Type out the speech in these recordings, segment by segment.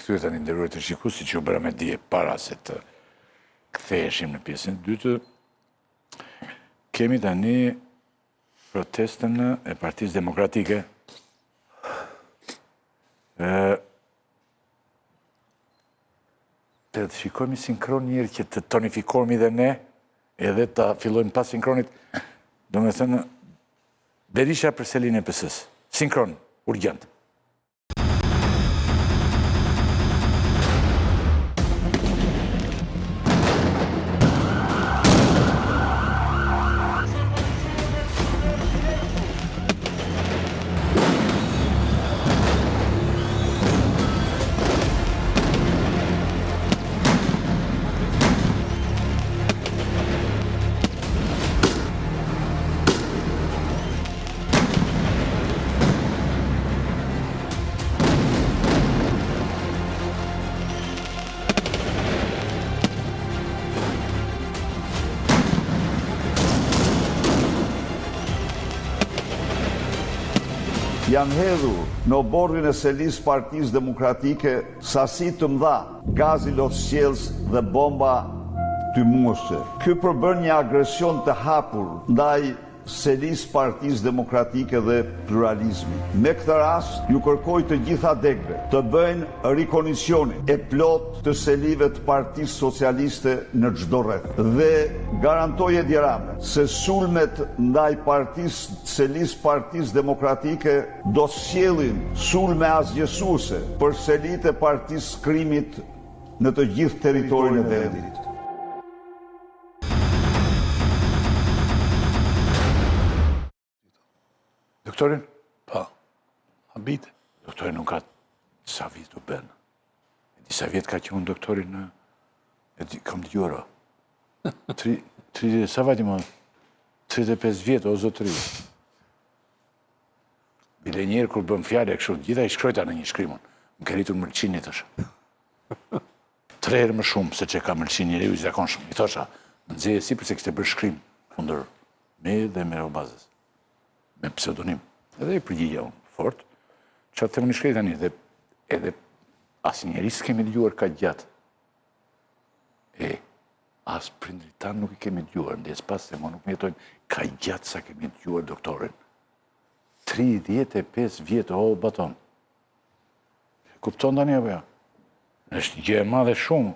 këtyre tani nderuar të shikues, siç u bëra me dije para se të ktheheshim në pjesën e dytë, kemi tani protestën e Partisë Demokratike. Të shikojmë sinkron njërë që të tonifikohemi dhe ne, edhe të fillojmë pas sinkronit, do me thënë, Berisha për selin e PS-s. Sinkron, urgjent. Janë hedhur në oborrin e selis Partisë Demokratike sasi të mëdha gazi lotësqellës dhe bomba tymuese. Ky përbën një agresion të hapur ndaj selis Partisë Demokratike dhe pluralizmi. Me këtë rast, ju kërkoj të gjitha degve të bëjnë rikondicione e plot të selive të Partisë Socialiste në çdo rreth dhe garantoj Edi Rama se sulmet ndaj selis Partisë Demokratike do sjellin sulme asgjësuese për selit e Partisë Krimit në të gjithë territorin e vendit. Doktorin? Pa, habite. Doktorin nuk ka sa vit të bënë. Disa vjet ka që unë doktorin kam të gjura. Sa vajti më? 35 vjet, o zotëri. Bile njerë kur bëm fjale e kështu, gjitha i shkrojta në një shkrimon. Më ke rritur mëlqinit është. 3 herë më shumë se që ka mëlqin njeri u i zakonshëm. I thosha, në nëzije si përse kështë e bërë shkrim kundër me dhe me robazës. Me pseudonim. Edhe i përgjigja unë, fort, që atë të më një shkrejt tani, edhe asë njeri s'kemi dëgjuar ka gjatë. Asë prindrit tanë nuk i kemi dëgjuar, ndjes pas se më nuk më jetojnë ka gjatë sa kemi dëgjuar doktorin. 35 vjetë, o, baton. Kupton tani apo ja? Është gjë e madhe shumë.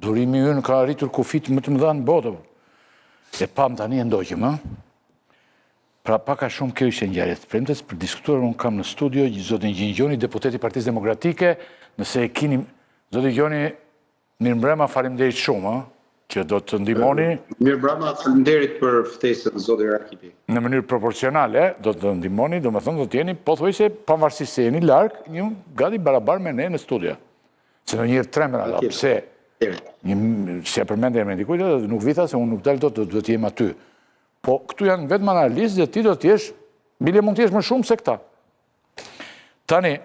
Durimi ynë ka arritur kufit më të mëdha në botë. E pam tani e ndoqëm, ha? Pra paka shumë kjo ishte ngjarje të premtes, për diskutuar unë kam në studio zotin Gjingjoni, deputeti Partisë Demokratike, nëse e kini, zotin Gjoni, mirëmbrëma, faleminderit shumë, që do të ndihmoni. Mirëmbrëma, faleminderit për ftesën, zoti Rakipi. Në mënyrë proporcionale, do të ndihmoni, do me thënë, do të jeni, pothuajse pavarësisht se jeni larg, një gati barabar me ne në studio. Se në njërë tremera, pse, si e përmende e me ndikujtë, nuk vita se unë nuk dalë do të jem aty. Po, këtu janë vetëm analizë dhe ti do t'jesh, bile mund t'jesh më shumë se këta. Tani,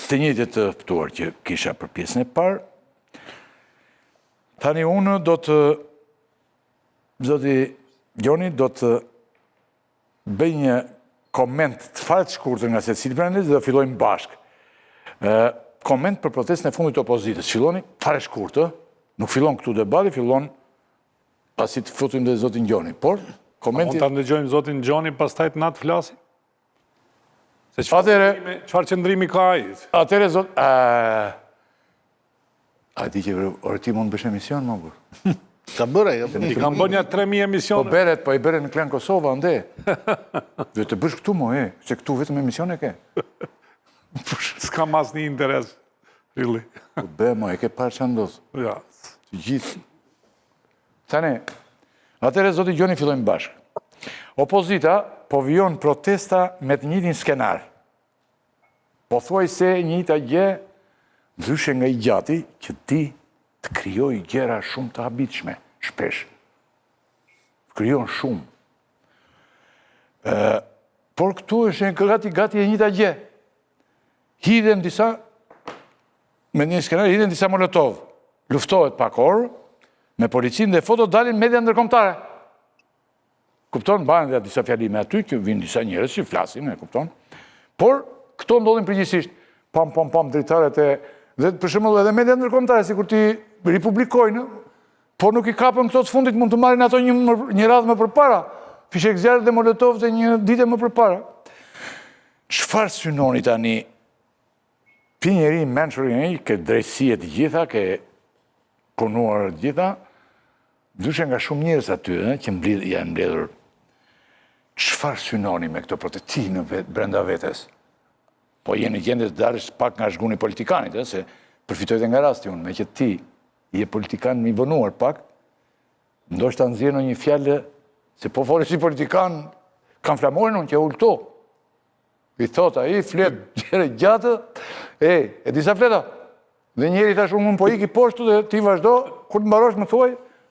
të njëjtë të ftuar që kisha për pjesën e parë, tani unë do të, zoti Gjoni, do të bëj një koment të fakt shkurtër nga secili prej nesh dhe do fillojmë bashkë. Koment për protestën e fundit të opozitës. Filloni fare shkurtë, nuk fillon këtu debati, fillon pasi të futim dhe zotin Gjoni. Por, komenti... Mund të ndëgjojmë zotin Gjoni, pas taj të natë flasi? Se qëfar qëndrimi ka ajit? Atere, zot... A di që orë ti mund bësh emision, më burë? Ka bërë, I kam bërë një 3.000 emisione. Po i beret në Klan Kosova, nde. Dhe të bësh këtu, mo, se këtu vetëm emisione ke. S'ka mas një interes, really. Po be, mo, e ke parë që ndosë. Ja. Të gjithë. Tane, atëre zoti Gjoni fillojmë bashkë. Opozita po vijon protesta me të njëjtin skenar. Po thuaj se njëjta gjë ndryshe nga i gjati që ti të krijoj gjëra shumë të habitshme, shpesh. Krijon shumë. Por këtu është gati e njëjta gjë. Hidhen disa me një skenar, hidhen disa molotov. Luftohet pak orë me policinë dhe foto dalin media ndërkombëtare. Kupton, banë dhe disa fjalime aty, që vinë disa njerëz që flasin, e kupton. Por, këto ndodhin përgjithsisht. pam dritaret e... Dhe për shembull edhe media ndërkombëtare, sikur ti ripublikojnë, po nuk i kapën këto të fundit, mund të marrin ato një radhë më përpara. Fishek zjarrit dhe Molotov dhe një ditë më përpara. Çfarë synoni tani? Pi njeri mençur njëri, ke drejtësie të gjitha, ke punuar të gjitha, ndryshe nga shumë njerëz aty, që janë mbledhur. Çfarë synoni me këto protesti në brenda vetes? Po jeni gjendje të darësh pak nga zhguni politikanit, se përfitojte nga rasti unë, me që ti je politikan më i vonuar pak, ndoshta nxjerr në një fjalë se po fole si politikan, kanë flamuar unë që ulto. I thot ai flet gjëra gjatë, e disa fleta. Dhe njëri thash unë po iki poshtu dhe ti vazhdo, kur të mbarosh më thuaj,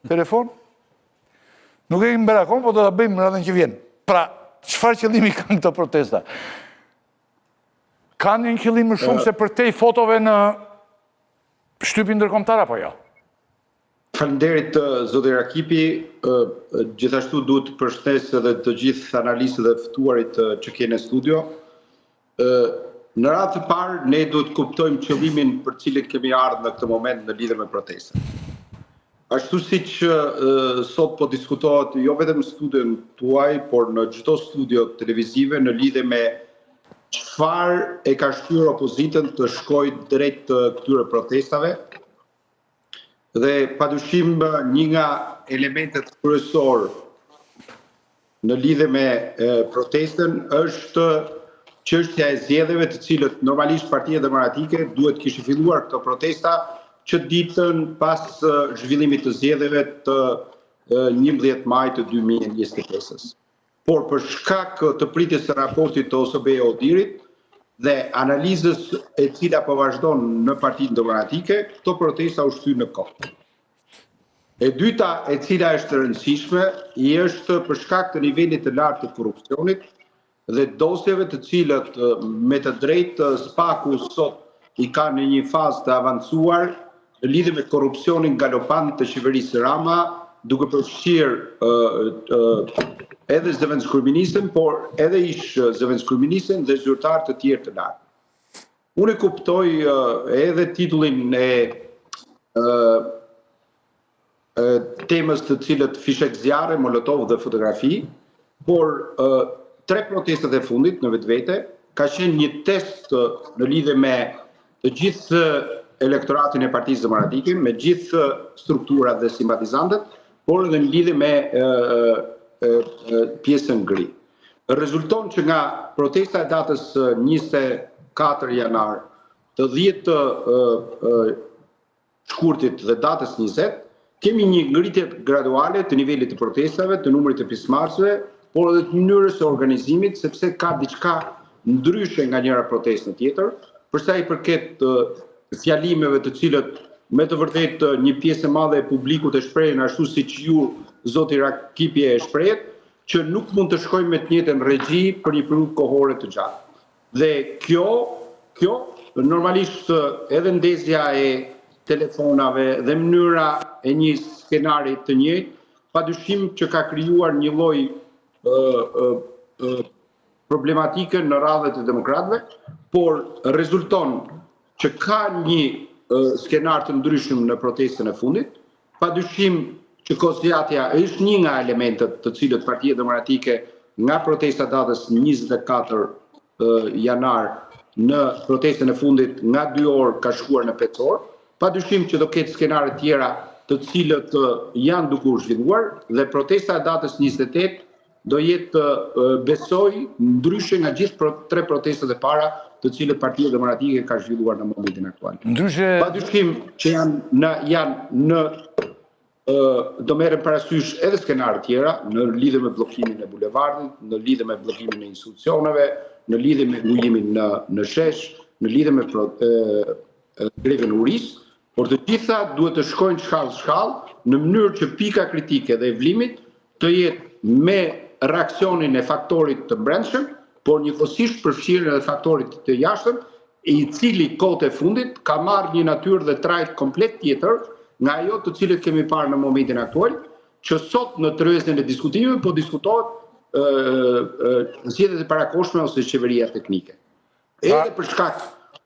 telefon. Nuk e kemi bërë akoma, po do ta bëjmë radhën që vjen. Pra, çfarë qëllimi kanë këto protesta? Kanë një qëllim më shumë se për te fotove në shtypin ndërkombëtar apo jo? Faleminderit zoti Rakipi, gjithashtu duhet të përshëndes edhe të gjithë analistët dhe ftuarit që kene në studio. Në radhë të parë, ne duhet kuptojmë qëllimin për cilin kemi ardhur në këtë moment në lidhje me protestën. Ashtu siç sot po diskutohet jo vetëm në studion tuaj, por në çdo studio televizive në lidhje me çfarë e ka shtyr opozitën të shkojë drejt këtyre protestave. Dhe padyshim një nga elementet kryesor në lidhje me protestën është çështja e zgjedhjeve, të cilët normalisht Partia Demokratike duhet kishte filluar këto protesta që ditën pas zhvillimit të zgjedhjeve të 11 maj të 2025-s. Por për shkak të pritjes së raportit të OSBE Odirit dhe analizës e cila po vazhdon në Partinë Demokratike, këto protesta u shtynë në kohë. E dyta e cila është e rëndësishme, është për shkak të nivelit të lartë të korrupsionit dhe dosjeve të cilët me të drejtë SPAK-u sot i ka në një fazë të avancuar në lidhje me korrupsionin galopant të qeverisë Rama, duke përfshirë edhe zëvendëskryeministën, por edhe ish zëvendëskryeministën dhe zyrtar të tjerë të lartë. Unë e kuptoj edhe titullin e temës të cilët fishek zjarre, Molotov dhe fotografi, por tre protestat e fundit në vetvete ka qenë një test në lidhje me të gjithë elektoratin e Partisë Demokratike, me gjithë strukturat dhe simpatizantët, por edhe në lidhje me pjesën gri. Rezulton që nga protesta e datës 24 janar të 10 shkurtit dhe datës 20, kemi një ngritje graduale të nivelit të protestave, të numrit të pjesëmarrësve, por edhe të mënyrës së organizimit, sepse ka diçka ndryshe nga njëra protestë në tjetër, për sa i përket fjalimeve të cilët me të vërtetë një pjesë e madhe e publikut e shprehen ashtu siç ju zoti Rakipi e shprehet, që nuk mund të shkojmë me të njëjtën regji për një periudhë kohore të gjatë. Dhe kjo normalisht edhe ndezja e telefonave dhe mënyra e një skenari të njëjtë, padyshim që ka krijuar një lloj problematike në radhët e demokratëve, por rezulton që ka një skenar të ndryshëm në protestën e fundit, padyshim që kozjatja është një nga elementet të cilët Partia Demokratike nga protesta datës 24 janar në protestën e fundit nga 2 orë ka shkuar në 5 orë, padyshim që do ketë skenare tjera të cilët janë duke u zhvilluar dhe protesta e datës 28 do jetë besoj ndryshe nga gjithë tre protestat e para të cilët Partia Demokratike ka zhvilluar në momentin aktual. Padyshim që do merren parasysh edhe skenare tjera në lidhje me bllokimin e bulevardit, në lidhje me bllokimin e institucioneve, në lidhje me ngujimin në shesh, në lidhje me grevën uris, por të gjitha duhet të shkojnë shkallë në mënyrë që pika kritike dhe e vlimit të jetë me reaksionin e faktorit të brendshëm, por njëkohësisht përfshirjen e faktorit të jashtëm, i cili kohët e fundit ka marrë një natyrë dhe trajt komplet tjetër nga ajo të cilët kemi parë në momentin aktual, që sot në tërëzën e diskutimeve po diskutohet zgjedhjet e parakohshme ose qeveria teknike. Edhe për shkak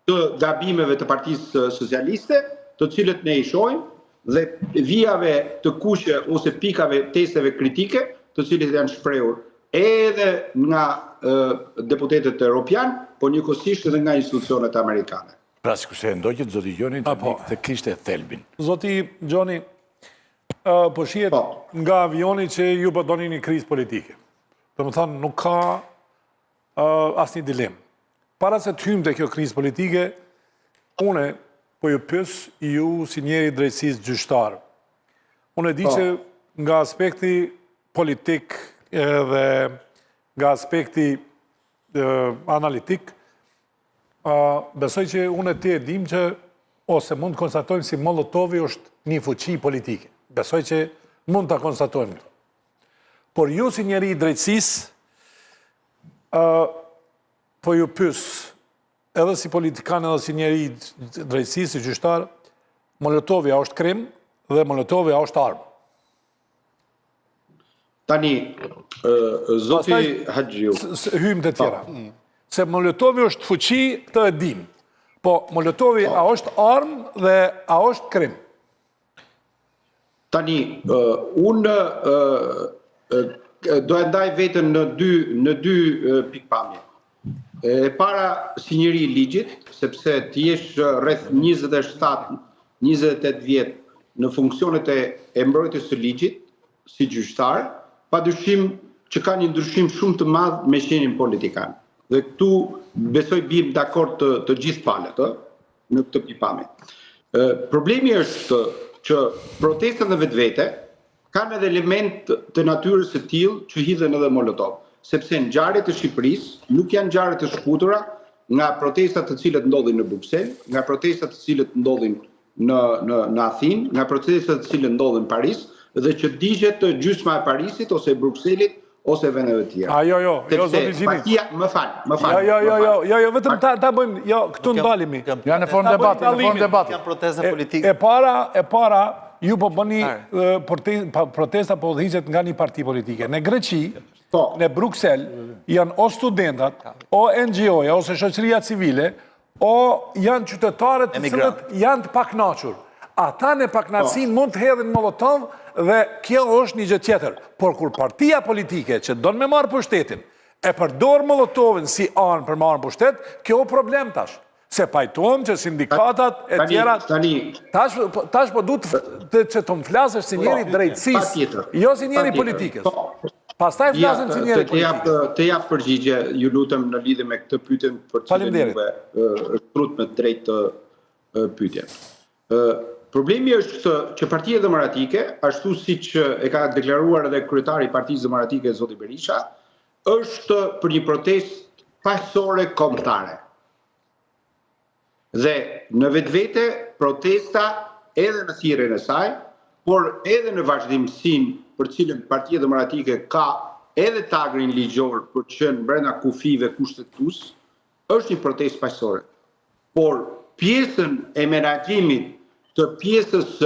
të gabimeve të Partisë Socialiste, të cilët ne i shohim, dhe vijave të kuqe ose pikave testeve kritike, të cilët janë shprehur edhe nga deputetët evropian, po njëkohësisht edhe nga institucionet amerikane. Pra sikurse e ndoqët zoti Gjoni të kishte thelbin. Zoti Gjoni, po shihet nga avioni që ju po doni një krizë politike. Domethënë nuk ka asnjë dilemë. Para se të hymë te kjo krizë politike, une po ju pyes ju si njeri drejtësisë gjyqtar. Unë e di që nga aspekti politik dhe nga aspekti analitik, besoj që unë e ti e dim që ose mund të konstatojmë si Molotovi është një fuqi politike. Besoj që mund të konstatojmë. Por ju si njeri i drejtësisë, po ju pyes, edhe si politikan edhe si njeri i drejtësisë, si gjyqtar, Molotovi a është krim dhe Molotovi a është armë. Tani, zoti Haxhiu. Hymë të tjera. Se Molotovi është fuqi, këtë e dim. Po, Molotovi a është armë dhe a është krim? Tani, unë do e ndaj vetën në dy pikpamje. E para si njëri i ligjit, sepse ti jesh rreth 27-28 vjet në funksionet e mbrojtjes së ligjit, si gjyqtar, padyshim që ka një ndryshim shumë të madh me qenin politikan. Dhe këtu besoj bim dakord të gjithë palët në këtë pikpamje. Problemi është që protestat në vetvete kanë edhe element të natyrës së tillë që hidhen edhe Molotov, sepse ngjarjet e Shqipërisë nuk janë ngjarje të shkutura nga protestat të cilët ndodhin në Bruksel, nga protestat të cilët ndodhin në Athinë, nga protestat të cilët ndodhin në Paris, dhe që digjet gjysma e Parisit ose e Brukselit ose vendeve të tjera. Jo, zoti Gjini. Më fal. Jo, vetëm ta bëjmë, këtu ndalemi. Ja në fond debati. Janë protesta politike. E para, ju po bëni protesta po udhëhiqet nga një parti politike. Në Greqi, në Bruksel, janë o studentat, o NGO-ja, ose shoqëria civile, o janë qytetarët të cilët janë të paknaqur. Ata në paknaqësin mund të hedhin Molotov dhe kjo është një gjë tjetër. Por kur partia politike që donë me marrë pushtetin, e përdor Molotovin si armë për marrë pushtet, kjo o problem tash. Se pajtojmë që sindikatat e tjera... Tash po du të që të më flasësh si njeri drejtësis, jo si njeri politikës. Pastaj flasëm si njeri politikës. Të jap përgjigje, ju lutem në lidhje me këtë pyetje për cilën juve shtrut me drejt të pyetjen. Problemi është që Partia Demokratike, ashtu siç e ka deklaruar edhe kryetari i Partisë Demokratike zoti Berisha, është për një protestë paqësore kombëtare. Dhe në vetvete protesta edhe në thirrjen e saj, por edhe në vazhdimsinë për cilën Partia Demokratike ka edhe tagrin ligjor për të qenë brenda kufive kushtetues, është një protestë paqësore. Por pjesën e menaxhimit të pjesës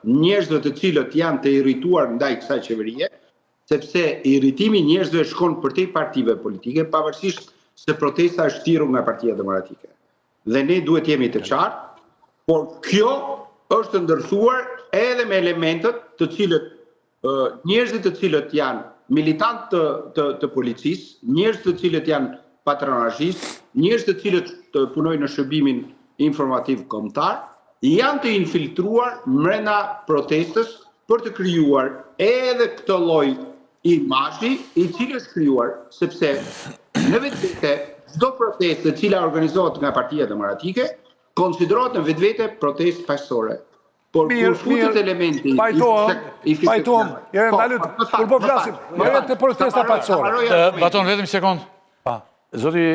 njerëzve të cilët janë të irrituar ndaj kësaj qeverie, sepse irritimi i njerëzve shkon përtej partive politike, pavarësisht se protesta është thirrur nga Partia Demokratike. Dhe ne duhet jemi të qartë, por kjo është ndërthuar edhe me elementet të cilët njerëzit të cilët janë militantë të policisë, njerëz të cilët janë patronazhistë, njerëz të cilët punojnë në shërbimin informativ kombëtar, janë të infiltruar mrena protestës për të krijuar edhe këtë lloj imazhi i cili është krijuar sepse në vetvete çdo protestë e cila organizohet nga Partia Demokratike konsiderohet në vetvete protestë paqësore. Por kur futet elementi pajtohem, kur po flasim, të protesta paqësore. Baton, vetëm sekond. Zoti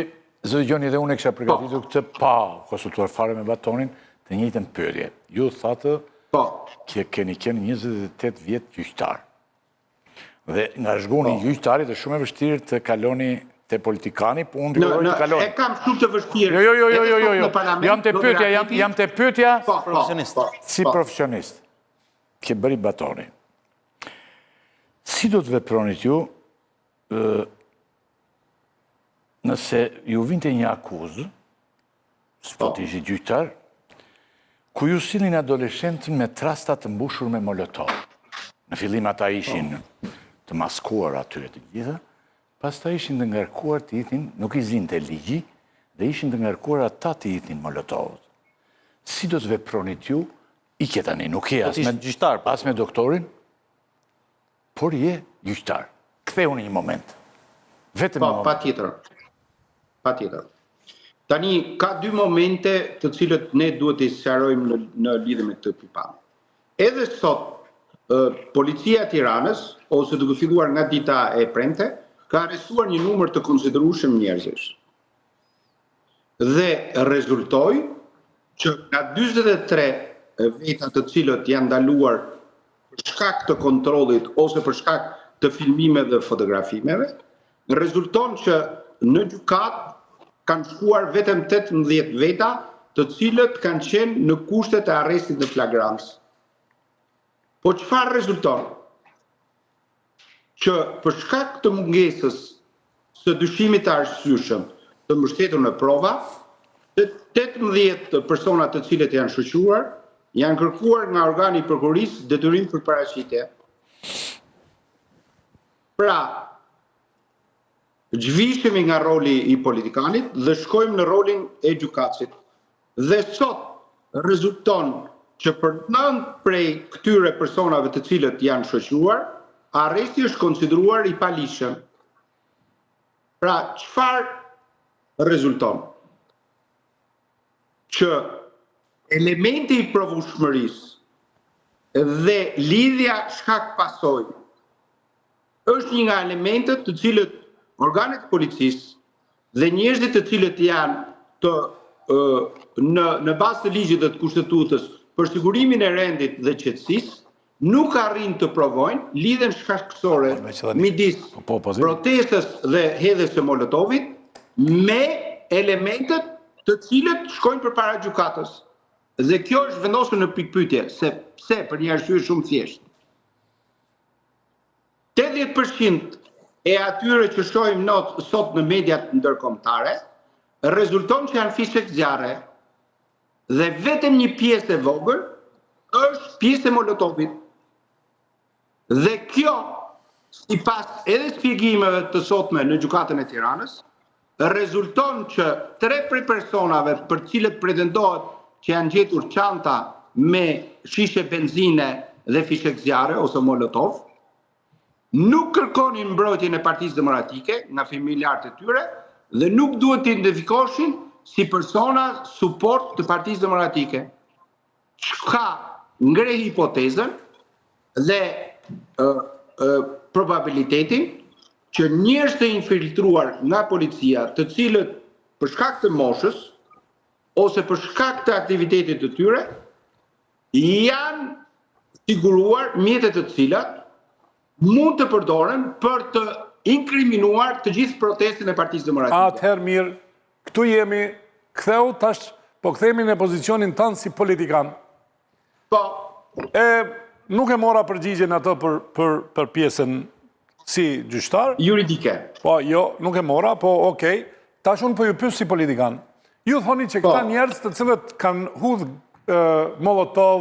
Gjoni dhe unë e kisha përgatitur këtë pa konsultuar fare me Batonin, të njëjtën pyetje. Ju thatë që keni qenë 28 vjet gjyqtar. Dhe nga zhguni gjyqtarit është shumë e vështirë të kaloni te politikani, po unë dërgoj të kaloni. E kam shumë të vështirë. Jo. Jam te pyetja si profesionist. Ke bëri Batoni. Si do të vepronit ju nëse ju vinte një akuzë s'po të ishi gjyqtar, ku ju sillin adoleshentin me trasta të mbushur me molotov. Në fillim ata ishin të maskuar atyre të gjitha, pas ta ishin të ngarkuar të ithin, nuk i zinte ligji, dhe ishin të ngarkuar ata të ithin molotovët. Si do të vepronit ju, i ke tani, nuk je as me doktorin, por je gjyqtar. Ktheu në një moment. Vetëm një moment. Pa tjetër. Tani, ka dy momente të cilët ne duhet të sqarojmë në lidhje me këtë pikpamje. Edhe sot, Policia e Tiranës, ose duke filluar nga dita e premte, ka arrestuar një numër të konsiderueshëm njerëzish. Dhe rezultoi që nga 43 veta të cilët janë ndaluar për shkak të kontrollit ose për shkak të filmimeve dhe fotografimeve, rezulton që në gjykat kanë shkuar vetëm 18 veta, të cilët kanë qenë në kushtet e arrestit në flagrancë. Po çfarë rezulton? Që për shkak të mungesës së dyshimit të arsyeshëm të mbështetur në prova, 18 persona të cilët janë shoqëruar, janë kërkuar nga organi i prokurisë detyrim për paraqitje. Pra, zhvishemi nga roli i politikanit dhe shkojmë në rolin e gjykatësit. Dhe sot rezulton që për 9 prej këtyre personave të cilët janë shoqëruar, arresti është konsideruar i paligjshëm. Pra, çfarë rezulton? Që elementi i provueshmërisë dhe lidhja shkak pasojë është një nga elementet të cilët organet e policisë dhe njerëzit të cilët janë në bazë të ligjit dhe të kushtetutës për sigurimin e rendit dhe qetësisë, nuk arrin të provojnë lidhjen shkaktësore midis protestës dhe hedhjes së molotovit me elementet të cilët shkojnë përpara gjykatës. Dhe kjo është vendosur në pikpyetje, sepse për një arsye shumë thjeshtë. 80% e atyre që shohim sot në mediat ndërkombëtare rezulton që janë fishek zjarre dhe vetëm një pjesë e vogël është pjesë e molotovit. Dhe kjo, sipas edhe shpjegimeve të sotme në gjykatën e Tiranës, rezulton që 3 prej personave për cilët pretendohet që janë gjetur çanta me shishe benzine dhe fishek zjarre ose molotov, nuk kërkonin mbrojtjen e Partisë Demokratike nga familjarët e tyre dhe nuk duhet të identifikoheshin si persona suport të Partisë Demokratike. Çka ngre hipotezën dhe probabilitetin që njerëz të infiltruar nga policia, të cilët për shkak të moshës ose për shkak të aktivitetit të tyre, janë siguruar mjetet të cilat mund të përdoren për të inkriminuar të gjithë protestin e Partisë Demokratike. Atëherë mirë, këtu jemi, ktheu tash, po kthehemi në pozicionin tanë si politikan. Po. Nuk e mora përgjigjen ato për pjesën si gjyqtar. Juridike. Po, jo, nuk e mora, po okej. Tash unë po ju pyes si politikan. Ju thoni që këta njerëz të cilët kanë hudh molotov,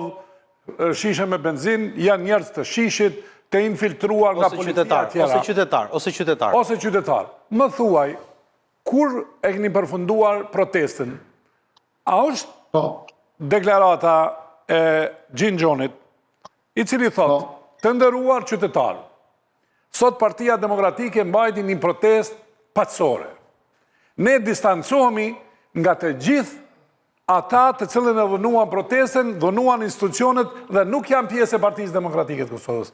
shishe me benzin, janë njerëz të shishit, të infiltruar nga policia tjera. Ose qytetar. Më thuaj, kur e keni përfunduar protestën, a është deklarata e Gjinxhonit, i cili thot, të nderuar qytetar, sot Partia Demokratike mbajti një protest paqësore. Ne distancohemi nga të gjithë ata të cilën e dhënuan protestën, dhënuan institucionet dhe nuk janë pjesë e Partisë Demokratike të Kosovës.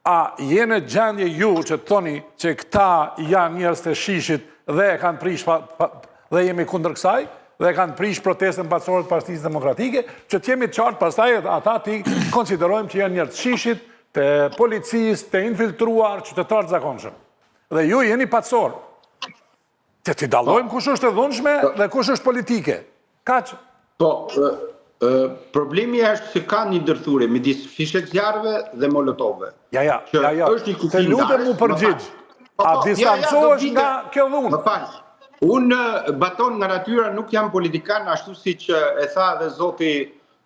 A jene gjendje ju që të thoni që këta janë njerëz të shishit dhe e kanë prish dhe jemi kundër kësaj, dhe e kanë prish protestën paqësore të Partisë Demokratike, që të jemi të qartë pastaj ata ti konsiderojmë që janë njerëz të shishit, të policisë, të infiltruar, qytetar të zakonshëm. Dhe ju jeni paqësor. Që ti dallojmë kush është e dhunshme dhe kush është politike. Kaq. Po, problemi është që ka një ndërthurje midis fishek zjarreve dhe molotovëve. Ja. Të lutem mu përgjigj. A distancohesh nga kjo dhunë? Unë baton nga natyra nuk jam politikan, ashtu si që e tha dhe zoti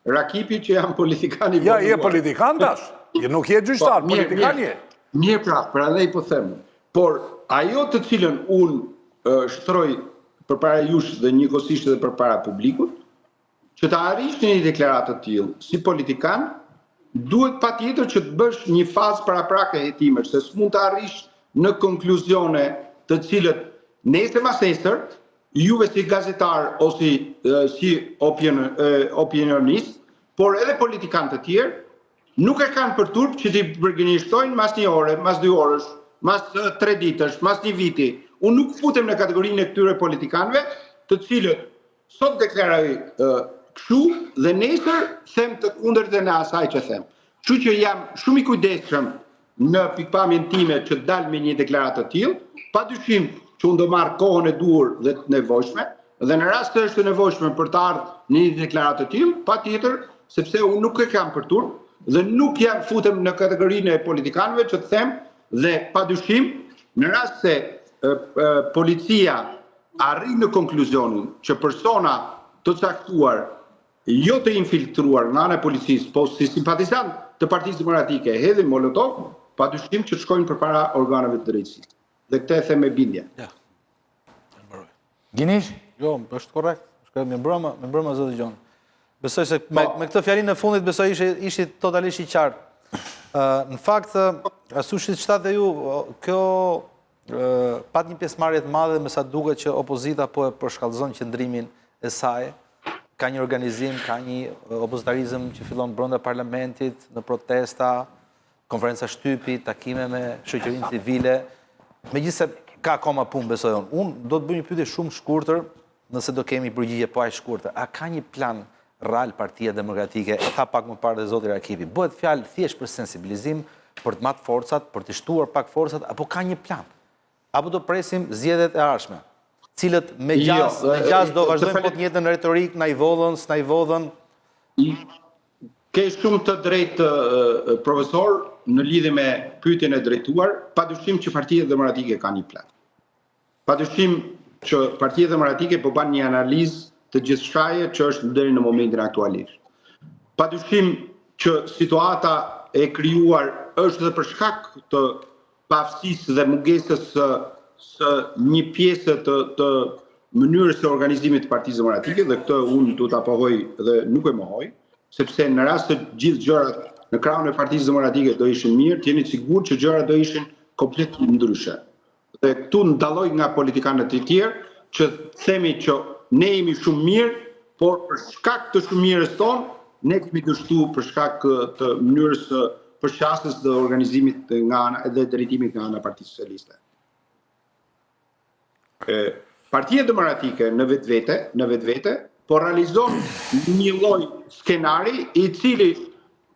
Rakipi që jam politikan i Ja, je politikan tash. Nuk je gjyqtar, politikan je. Mirë pra, prandaj po them. Por ajo të cilën unë shtroj përpara jush dhe njëkohësisht edhe përpara publikut, që të arrish një deklaratë të tillë si politikan, duhet patjetër që të bësh një fazë paraprake hetimesh, se s'mund të arrish në konkluzione të cilët nesër mas nesër, juve si gazetar ose si opinionist, por edhe politikanë të tjerë, nuk e kanë për turp që t'i përgënjeshtojnë mas një ore, mas 2 orësh, mas 3 ditësh, mas një viti. Unë nuk futem në kategorinë e këtyre politikanëve, të cilët sot deklaroj kështu dhe nesër them të kundërtën e asaj që them. Kështu që jam shumë i kujdesshëm në pikpamjen time që dal me një deklaratë të tillë, padyshim që unë do marr kohën e duhur dhe të nevojshme, dhe në rast të është të nevojshme për të ardhur në një deklaratë të tillë, patjetër, sepse unë nuk e kam për turp dhe nuk jam futem në kategorinë e politikanëve që të them dhe padyshim në rast se policia arrin në konkluzionin që persona të caktuar jo të infiltruar nga ana e policisë, po si simpatizant të Partisë Demokratike hedhin molotov, padyshim që shkojnë përpara organeve të drejtësisë. Dhe këtë e them me bindje. Ginish? Jo, është korrekt. Me mbrëma zoti Gjon. Besoj se me këtë fjalinë në fundit besoj ishi totalisht i qartë. Në fakt, ashtu si çtat dhe ju, kjo pat një pjesëmarrje të madhe me sa duket që opozita po e përshkallëzon qëndrimin e saj. Ka një organizim, ka një opozitarizëm që fillon brenda parlamentit, në protesta, konferenca shtypi, takime me shoqërinë civile. Megjithëse ka akoma punë, besoj unë. Unë do të bëj një pyetje shumë shkurtër, nëse do kemi përgjigje po aq shkurtër. A ka një plan real Partia Demokratike? E tha pak më parë dhe zoti Rakipi. Bëhet fjalë thjesht për sensibilizim, për të marrë forcat, për të shtuar pak forcat, apo ka një plan? Apo do presim zgjedhjet e ardhshme, cilët me gjas do vazhdojnë po të njëjtën retorik, na i vodhën. Ke shumë të drejtë profesor në lidhje me pyetjen e drejtuar, padyshim që Partia Demokratike ka një plan. Padyshim që Partia Demokratike po bën një analizë të gjithçkaje që është deri në momentin aktualisht. Padyshim që situata e krijuar është dhe për shkak të pafësisë dhe mungesës së një pjesë të mënyrës së organizimit të Partisë Demokratike, dhe këtë unë do ta pohoj dhe nuk e mohoj, sepse në rast të gjithë gjërat në krahun e Partisë Demokratike do ishin mirë, jeni të sigurt që gjërat do ishin komplet ndryshe. Dhe këtu ndalloj nga politikanët e tjerë që themi që ne jemi shumë mirë, por për shkak të shumirës tonë, ne kemi dështuar për shkak të mënyrës së përshasjes dhe organizimit dhe drejtimit nga ana e Partisë Socialiste. Partia Demokratike në vetvete po realizon një lloj skenari i cili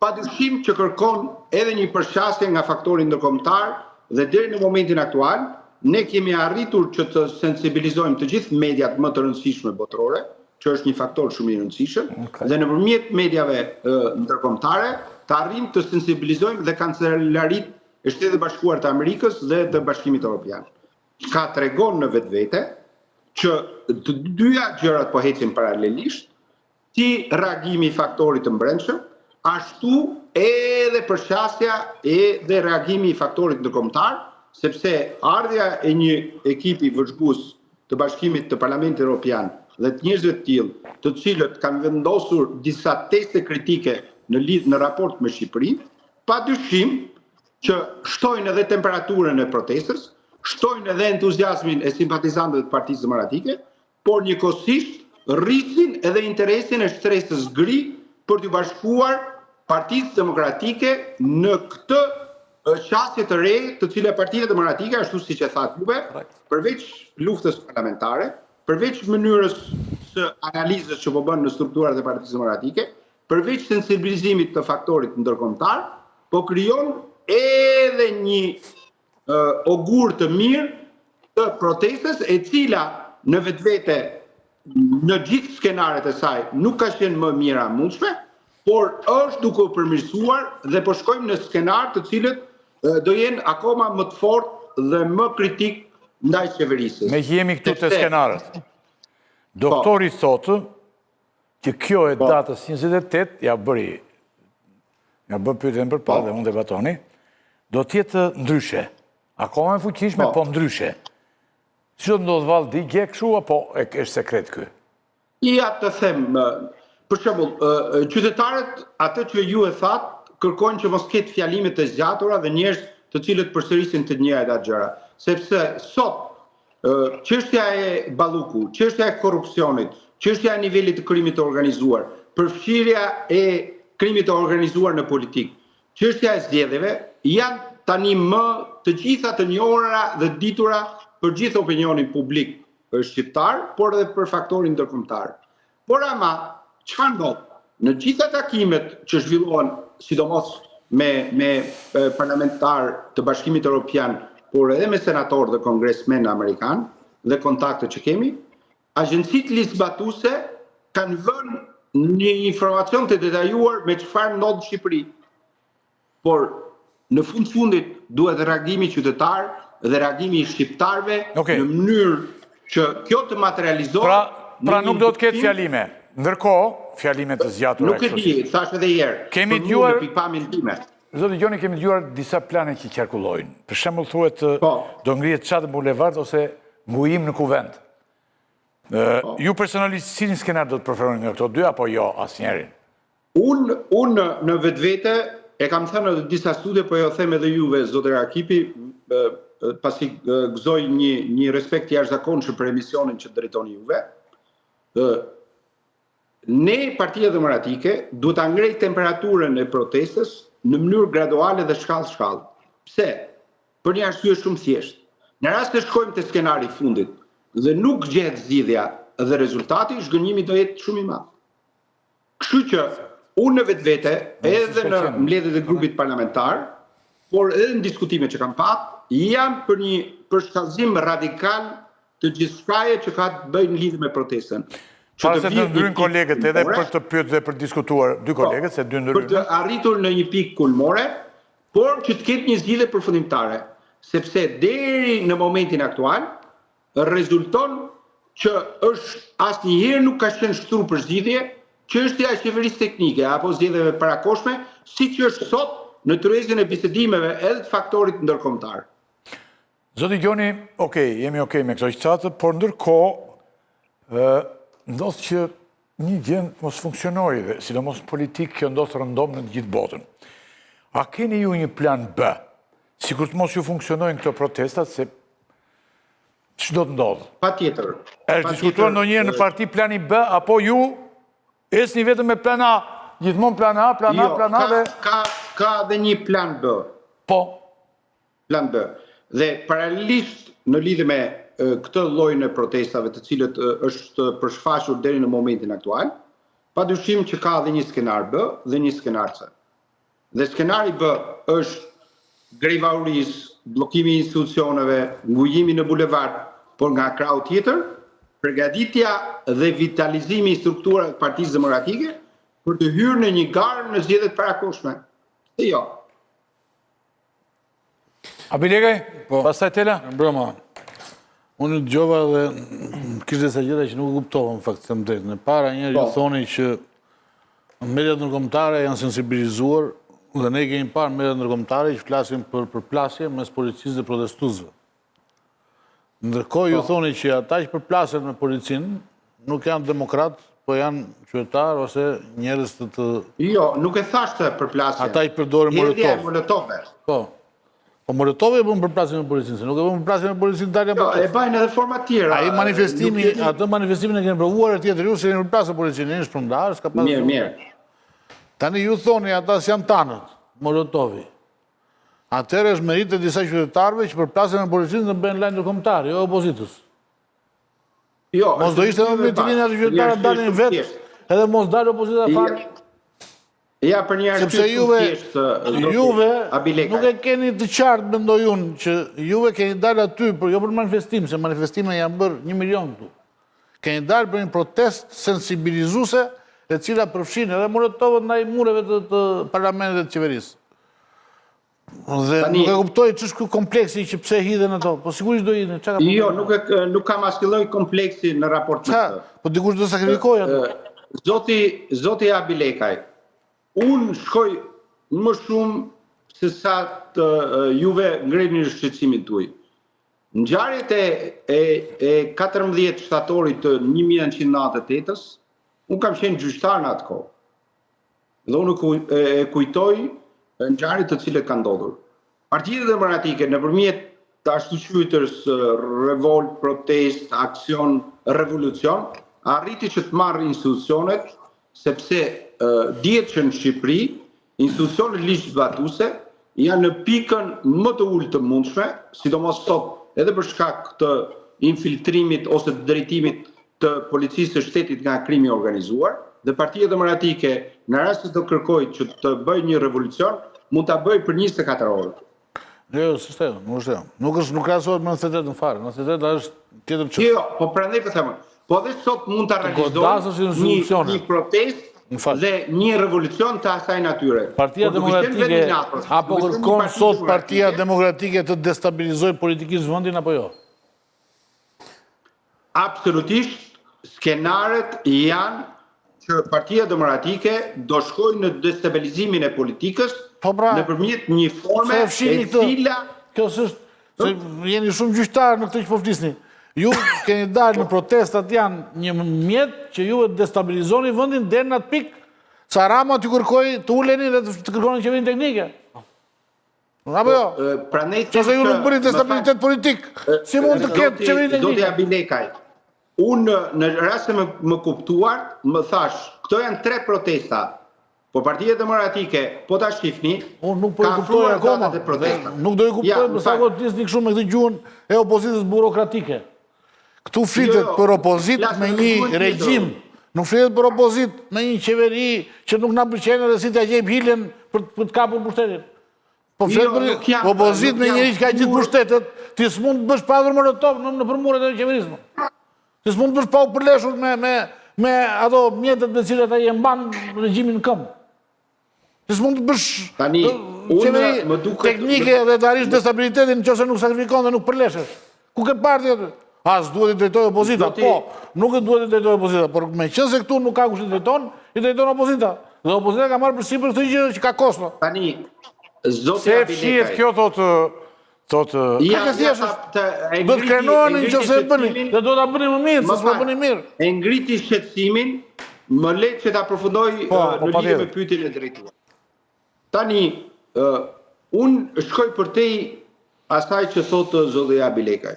padyshim që kërkon edhe një përshasje nga faktori ndërkombëtar dhe deri në momentin aktual ne kemi arritur që të sensibilizojmë të gjithë mediat më të rëndësishme botërore, që është një faktor shumë i rëndësishëm, dhe nëpërmjet mediave ndërkombëtare të arrijmë të sensibilizojmë dhe kancelarit e Shtetit Bashkuar të Amerikës dhe të Bashkimit Evropian. Ka tregon në vetvete që të dyja gjërat po ecin paralelisht, si reagimi i faktorit të brendshëm, ashtu edhe përshasja edhe reagimi i faktorit ndërkombëtar, sepse ardhja e një ekipi vëzhgues të Bashkimit të Parlamentit Evropian dhe të njerëzve të tillë, të cilët kanë vendosur disa teste kritike në raport me Shqipërinë, padyshim që shtojnë edhe temperaturën e protestës, shtojnë edhe entuziazmin e simpatizantëve të Partisë Demokratike, por njëkohësisht rrisin edhe interesin e shtresës gri për të bashkuar Partisë Demokratike në këtë qasje të re, të cilë Partia Demokratike, ashtu siç e thatë juve, përveç luftës parlamentare, përveç mënyrës së analizës që po bën në strukturat e Partisë Demokratike, përveç sensibilizimit të faktorit ndërkombëtar, po krijon edhe një ogur të mirë të protestës, e cila në vetvete në gjithë skenaret e saj nuk ka qenë më mira mundshme, por është duke u përmirësuar dhe po shkojmë në skenar të cilët do jenë akoma më të fortë dhe më kritik ndaj qeverisës. Me që jemi këtu të skenarët. Doktori thotë që kjo e datës 28, ja bë pyetjen për parë dhe unë debatoni, do t'jetë ndryshe. Akoma e fuqishme, po ndryshe. Si do të ndodhë Valdi, gje kështu, apo është sekret kë? Ja të them, për shembull, qytetarët, atë që ju e thatë, kërkojnë që mos ketë fjalimet të zgjatura dhe njerëz të cilët përsërisin të njëjtat ato gjëra. Sepse sot çështja e balluku, çështja e korrupsionit, çështja e nivelit të krimit të organizuar, përfshirja e krimit të organizuar në politikë, çështja e zgjedhjeve janë tani më të gjitha të njohura dhe ditura për gjithë opinionin publik shqiptar, por edhe për faktorin ndërkombëtar. Por ama, çfarë ndodh? Në gjitha takimet që zhvillohen, sidomos me parlamentar të Bashkimit Evropian, por edhe me senator dhe kongresmen amerikan dhe kontakte që kemi, agjencitë ligjzbatuese kanë vënë një informacion të detajuar me çfarë ndodh në Shqipëri. Por në fundit duhet reagimi qytetar dhe reagimi i shqiptarëve në mënyrë që kjo të materializohet. Pra nuk do të ketë fjalime. Ndërkohë, fjalimet të zgjatura. Nuk e di, thash edhe herë. Kemi dëgjuar pikpamjen time. Zoti Gjoni, kemi dëgjuar disa plane që qarkullojnë. Për shembull thuhet do ngrihet çatë bulevard ose ngujim në kuvent. Ju personalisht cilin skenar do të preferoni nga këto dy apo jo asnjërin? Unë në vetvete e kam thënë në disa studie, po jo them edhe juve, zotëri Rakipi, pasi gëzoj një respekt jashtëzakonshëm për emisionin që drejtoni juve. Ne, Partia Demokratike, duhet ta ngrejë temperaturën e protestës në mënyrë graduale dhe shkallë. Pse? Për një arsye shumë thjeshtë. Në rast të shkojmë te skenari i fundit dhe nuk gjehet zgjidhja dhe rezultati, zhgënjimi do jetë shumë i madh. Kështu që unë në vetvete, edhe në mbledhjet e grupit parlamentar, por edhe në diskutimet që kam patë, jam për një përshkallëzim radikal të gjithçkaje që ka të bëjë në lidhje me protestën. Para se të ndryjnë kolegët edhe për të pyetur dhe për diskutuar dy kolegët, se dy ndryjnë. Për të arritur në një pikë kulmore, por që të ketë një zgjidhje përfundimtare, sepse deri në momentin aktual rezulton që asnjëherë nuk ka qenë shtruar për zgjidhje çështja e qeverisë teknike apo zgjedhjeve parakoshme, siç është sot në tryezën e bisedimeve edhe të faktorit ndërkombëtar. Zoti Gjoni, jemi me këto qëtatë, por ndërkohë ndodh që një gjë mos funksionojë dhe sidomos politikë kjo ndodh rëndom në të gjithë botën. A keni ju një plan B? Sikur të mos ju funksionojnë këto protestat, se ç'do të ndodh? Patjetër. Është diskutuar ndonjëherë në parti plani B apo ju esni vetëm me plan A, gjithmonë plan A dhe ka edhe një plan B. Po. Plan B. Dhe paralelisht në lidhje me këtë lloj në protestave të cilët është përshfaqur deri në momentin aktual, padyshim që ka edhe një skenar B dhe një skenar C. Dhe skenari B është grevauris, bllokimi i institucioneve, ngujimi në bulevard, por nga krau tjetër, përgatitja dhe vitalizimi i strukturave të Partisë Demokratike për të hyrë në një garë në zgjedhjet parakoshme. E jo. Abilegaj, pastaj Tela? Broma, unë dëgjova dhe kishte disa gjëra që nuk kuptova në fakt, them drejt. Në para njerë ju thoni që mediat ndërkombëtare janë sensibilizuar dhe ne kemi parë mediat ndërkombëtare që flasin për përplasje mes policisë dhe protestuesve. Ndërkohë ju thoni që ata që përplasen me policinë nuk janë demokratë, po janë qytetar ose njerëz të... Jo, nuk e thashtë përplasje. Ata që përdorin Molotov. Po. Po Molotov e bën përplasje me policinë, se nuk e bën përplasje me policinë dalja për e bajnë edhe forma tjera. Atë manifestimin e keni provuar e tjetër ju se keni përplasje policinë, është përndar, s'ka pas... Mirë. Tani ju thoni ata s'janë tanët, Molotovi. Atëherë është meritë e disa qytetarëve që përplasen me policinë dhe bëjnë lajë ndërkombëtar, jo opozitës. Jo, mos do ishte me mitilinë atë qytetarët dalin vetë, edhe mos dalë opozita fare. Ja, për një sepse juve nuk e keni të qartë, mendoj unë, që juve keni dalë aty, jo për manifestim, se manifestime janë bërë 1 milion këtu. Keni dalë për një protest sensibilizuese, e cila përfshin edhe Molotovët ndaj mureve të parlamentit dhe të qeverisë. Dhe nuk e kuptoj ç'është ky kompleksi që pse hidhen ato. Po sigurisht do hidhen. Çka ka? Jo, nuk kam asnjë lloj kompleksi në raport me këtë. Po dikush do sakrifikojë ato. Zoti Abilekaj, unë shkoj më shumë se sa të juve ngreni shqetësimin tuaj. Ngjarjet e 14 shtatorit të 1998-s, unë kam qenë gjyqtar në atë kohë. Dhe unë e kujtoj ngjarjet të cilët kanë ndodhur. Partia Demokratike nëpërmjet të ashtu quajtës revolt, protest, aksion, revolucion, arriti që të marrë institucionet, sepse dihet që në Shqipëri institucionet ligjzbatuese janë në pikën më të ulët të mundshme, sidomos sot edhe për shkak të infiltrimit ose të drejtimit të policisë së shtetit nga krimi organizuar, dhe Partia Demokratike në rast se të kërkojë që të bëjë një revolucion, mund ta bëjë për 24 orë. Jo, s'është ajo, nuk është ajo. Nuk krahasohet me 98 në fare. 98 është tjetër çështë. Jo, po prandaj po them. Po dhe sot mund ta realizojë një protestë dhe një revolucion të asaj natyre. Partia Demokratike apo kërkon sot Partia Demokratike të destabilizojë politikisht vendin apo jo? Absolutisht, skenaret janë që Partia Demokratike do shkojë në destabilizimin e politikës nëpërmjet një forme e cila... Kjo s'është, jeni shumë gjyqtarë në këtë që po flisni. Ju keni dalë në protestat janë një mjet që ju e destabilizoni vendin deri në atë pikë sa Rama t'ju kërkoi të uleni dhe të kërkoni qeverinë teknike. Apo jo? Qëse ju nuk bëni destabilitet politik, si mund të ketë qeverinë teknike? Zoti Abilekaj, unë në rast se më kuptuar, më thash, këto janë 3 protesta. Po Partia Demokratike, po ta shifni, unë nuk po e kuptoj akoma. Nuk do e kuptoj për sa kohë t'lisni kështu me këtë gjuhën e opozitës burokratike. Këtu flitet për opozit me një regjim, nuk flitet për opozit me një qeveri që nuk na pëlqen edhe si t'ja gjejmë hilen për të kapur pushtetin. Po flitet për opozit me njëri që ka gjithë pushtetet, ti s'mund të bësh pa Molotov në përmuret e qeverisë. Ti s'mund të bësh pa u përleshur me ato mjetet me cilat ai e mban regjimin në këmbë. Ti s'mund të bësh qeveri teknike dhe të arrish destabilitetin nëse nuk sakrifikon dhe nuk përleshesh. Ku ke parti aty? As duhet i drejtoj opozita, po, nuk e duhet i drejtoj opozita, por me qenë se këtu nuk ka kush i drejton opozita. Dhe opozita ka marrë përsipër këtë gjë që ka kosto. Tani, zoti Abilekaj. Se fshihet kjo thotë Do të krenohen nëse e bëni, dhe do ta bëni më mirë, se s'po bëni mirë. E ngriti shqetësimin, më le që ta përfundoj në lidhje me pyetjen e drejtuar. Tani, unë shkoj përtej asaj që thotë zoti Abilekaj,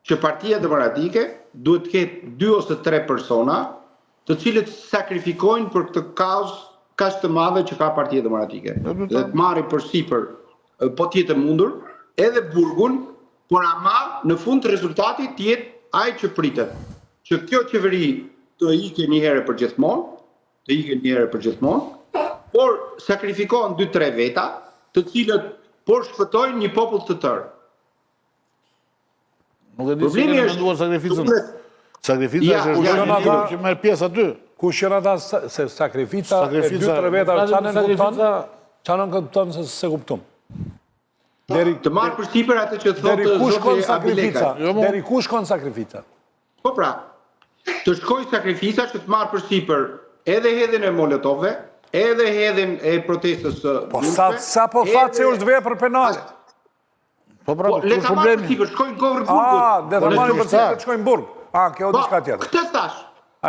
që Partia Demokratike duhet të ketë 2 ose 3 persona të cilët sakrifikojnë për këtë kauzë kaq të madhe që ka Partia Demokratike. Dhe të marrin përsipër, po tjetë mundur, edhe burgun, por ama në fund rezultati të jetë ai që pritet. Që kjo qeveri të ikë një herë për gjithmonë, por sakrifikohen 2-3 veta, të cilët por shpëtojnë një popull të tërë. Nuk e di si kemi menduar sakrificën. Sakrifica është që merr pjesë aty. Kush janë ata se sakrifica e 2-3 veta çanën kupton se se kupton. Të marrë përsipër atë që thotë zoti Abilekaj. Deri ku shkon sakrifica? Po pra, të shkoj sakrifica që të marrë përsipër edhe hedhjen e Molotovëve, edhe hedhjen e protestës së Durrësve. Po sa po thatë se është vepër penale. Po pra, le ta marrë përsipër, shkojnë Gorr Burgut. Dhe ta marrë përsipër të shkojnë Burg. Kjo diçka tjetër. Këtë thash.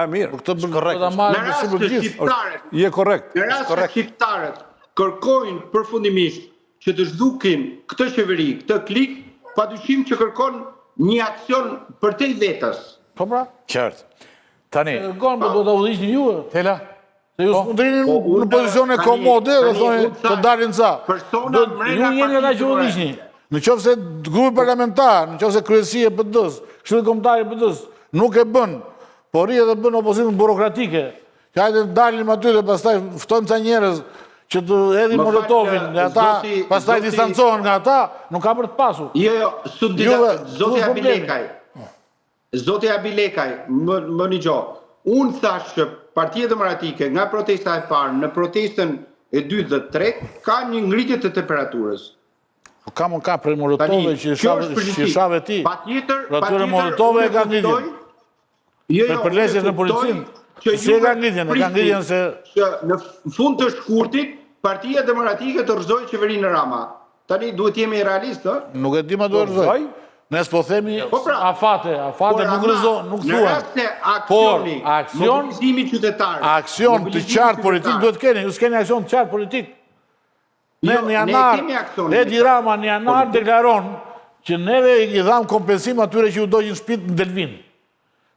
Mirë. Këtë korrekt. Në rast se shqiptarët, je korrekt. Në rast se shqiptarët kërkojnë përfundimisht që të zhdukin këtë qeveri, këtë klik, padyshim që kërkon një aksion përtej vetës. Po pra? Qartë. Tani... Gormë do të udhishni ju? Tela? Se ju s'mund të rini në pozicione komode dhe thoni të dalin ca. Ju jeni ata që udhishni. Në qoftë se grupi parlamentar, në qoftë se kryesia e PD-s, këshilli kombëtar i PD-s nuk e bën, por rrihet dhe bën opozitën burokratike. Që hajde dalim aty dhe pastaj ftojmë ca njerëz që të hedhin Molotovin nga ata, pastaj distancohen nga ata, nuk ka për të pasur. Jo, Zoti Abilekaj, më një gjohë. Unë thash që Partia Demokratike nga protesta e parë në protestën e 2 dhe 3 ka një ngritje të temperaturës. Ka prej Molotove që shave ti. Pra tyre Molotove e ka ngritjen. Për lesjes në policinë. Si e ka ngritjen? E ka ngritjen se... Në fund të shkurtit, Partia Demokratike të rëzoj qeverinë Rama. Tani duhet jemi realistë, Nuk e di ma duhet rëzoj. Nes po themi afate nuk rëzoj, nuk në thuen. rast se mobilizimi qytetar. Aksion të qartë politik duhet keni, ju s'keni aksion të qartë politik. Ne në janar, Edi Rama në janar deklaron që neve i dham kompensim atyre që u dojnë shtëpit në Delvin.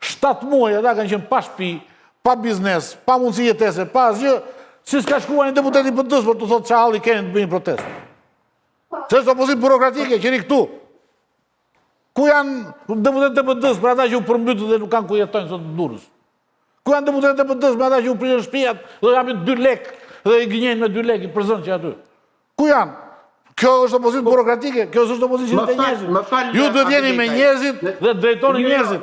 7 muaj ata kanë qenë pa shtëpi, pa biznes, pa mundësi jetese, pa asgjë, si s'ka shkruar një deputet i PD-s për të thotë që halli keni të bëjnë protest. Se është opozit burokratike, qeni këtu. Ku janë deputet e PD-s për ata që u përmbytë dhe nuk kanë ku jetojnë sot në Durrës? Ku janë deputet e PD-s për ata që u prirën shtëpiat dhe japin 2 lek dhe i gënjejnë me 2 lek i përzën që aty? Ku janë? Kjo është opozit burokratike, kjo është opozit që të njerëzit. Ju duhet jeni me njerëzit dhe drejtoni njerëzit.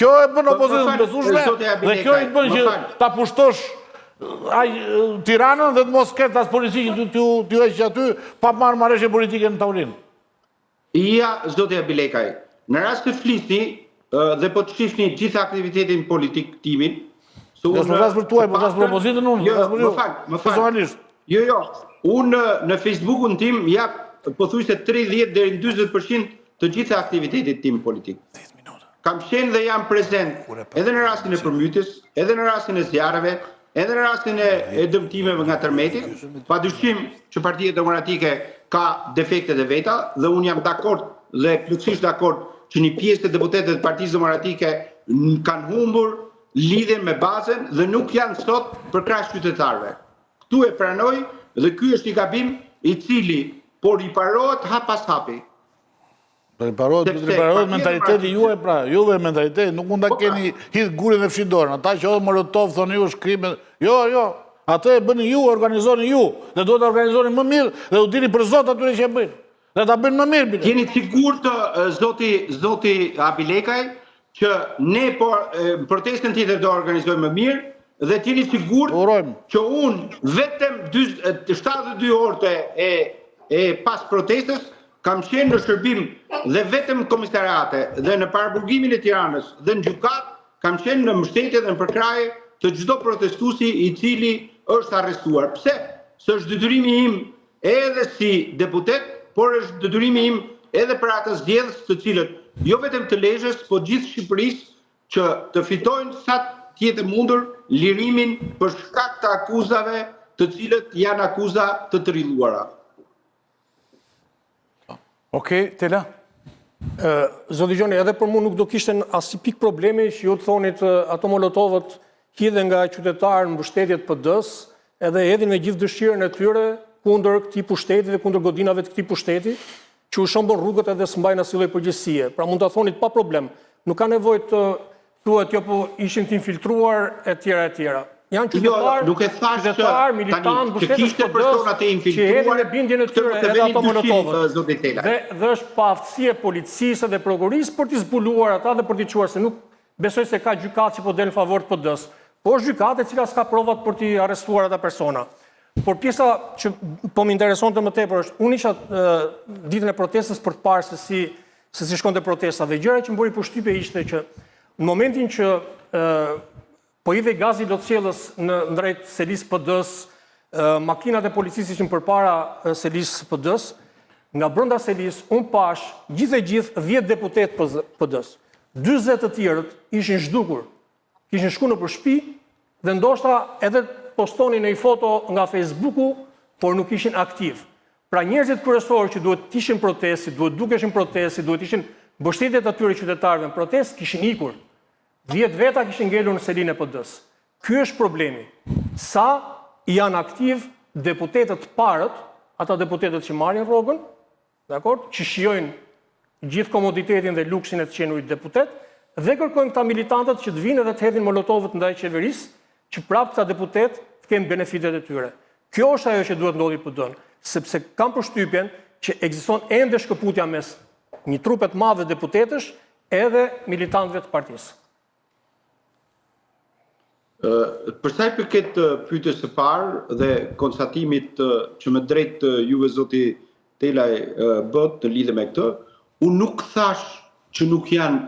Kjo e bën opozitën besueshme dhe kjo i bën që ta pushtosh Tiranën dhe të mos ketë as polici që t'ju eqë aty pa marrë marrëveshje politike në tavolinë. Ja, zotja Bilekaj, në rast të flisni dhe po të shifni gjithë aktivitetin politik timin... Jo, s'më flasë për tuaj, po flasë për opozitën unë, më falë. Jo, unë në Facebookun tim jap pothuajse 30 deri në 40% të gjithë aktivitetit tim politik. Kam qenë dhe jam prezent edhe në rastin e përmbytjes, edhe në rastin e zjarreve, edhe në rastin e dëmtimeve nga tërmeti, padyshim që Partia Demokratike ka defektet e veta dhe unë jam dakord dhe plotësisht dakord që një pjesë të deputetëve të Partisë Demokratike kanë humbur lidhjen me bazën dhe nuk janë sot për krah qytetarëve. Ktu e pranoj dhe ky është një gabim i cili po riparohet hap pas hapi. Riparohet mentaliteti juaj pra, juve mentaliteti, nuk mund ta keni hidh gurin dhe fshi dorën. Ata që hodhën Molotov thonë ju shkrimen. Jo, atë e bëni ju, organizoni ju, dhe duhet ta organizoni më mirë dhe u dini për Zot atyre që e bëjnë. Dhe ta bëjnë më mirë. Jeni sigurt zoti Abilekaj që ne protestën tjetër do organizojmë më mirë dhe t'jeni sigurt që unë vetëm 72 orë e pas protestës kam qenë në shërbim dhe vetëm komisariate dhe në paraburgimin e Tiranës dhe në gjykat kam qenë në mbështetje dhe në përkraje të çdo protestuesi i cili është arrestuar. Pse? Se është detyrimi im edhe si deputet, por është detyrimi im edhe për ata zgjedhës të cilët jo vetëm të Lezhës, po gjithë Shqipërisë që të fitojnë sa tjetë mundur lirimin për shkak të akuzave të cilët janë akuza të trilluara. Okej, Tela. Zoti Gjoni, edhe për mu nuk do kishte asnjë pikë problemi që ju të thonit ato Molotovët hidhen nga qytetarë në mbështetjet PD-s, edhe hedhin me gjithë dëshirën e tyre kundër këtij pushteti dhe kundër godinave të këtij pushteti, që u shëmbën rrugët edhe s'mbajnë asnjë lloj përgjegjësie. Pra mund ta thonit pa problem. Nuk ka nevojë të thuhet jo po ishin të infiltruar etj. Janë qytetarë, militantë, mbështetës PD-s që hedhin me bindjen e tyre edhe ato Molotovët. Dhe është pa aftësi e policisë dhe prokurorisë për t'i zbuluar ata dhe për t'i çuar, se nuk besoj se ka gjykatë që po del në favor të PD-s. Po është gjykatë e cila s'ka provat për t'i arrestuar ata persona. Por pjesa që po më interesonte më tepër është, unë isha ditën e protestës për të parë se si shkonte protesta dhe gjëra që më bëri përshtypje ishte që në momentin që po hidhej gazi lotësjellës në drejt selisë PD-s, makinat e policisë ishin përpara selisë PD-s, nga brenda selisë unë pash gjithë 10 deputet PD-s. 40 të tjerët ishin zhdukur, kishin shku në për shtëpi dhe ndoshta edhe postonin në i foto nga Facebooku, por nuk ishin aktiv. Pra njerëzit kryesorë që duhet ishin protesti, duhet dukeshin protesti, duhet ishin mbështetjet atyre qytetarëve në protest, kishin ikur. 10 veta kishin ngelur në selinë e PD-s. Ky është problemi. Sa janë aktiv deputetët parët, ata deputetët që marrin rrogën, dakor, që shijojnë gjithë komoditetin dhe luksin e të qenurit deputet, dhe kërkojnë këta militantët që të vinë dhe të hedhin Molotovët ndaj qeverisë, që prapë këta deputet të kenë benefitet e tyre. Kjo është ajo që duhet ndodhi PD-n, sepse kam përshtypjen që ekziston ende shkëputja mes një trupe të madhe deputetësh edhe militantëve të partisë. Për sa i përket pyetjes së parë dhe konstatimit që me drejt juve zoti Telaj bët në lidhje me këtë, unë nuk thash që nuk janë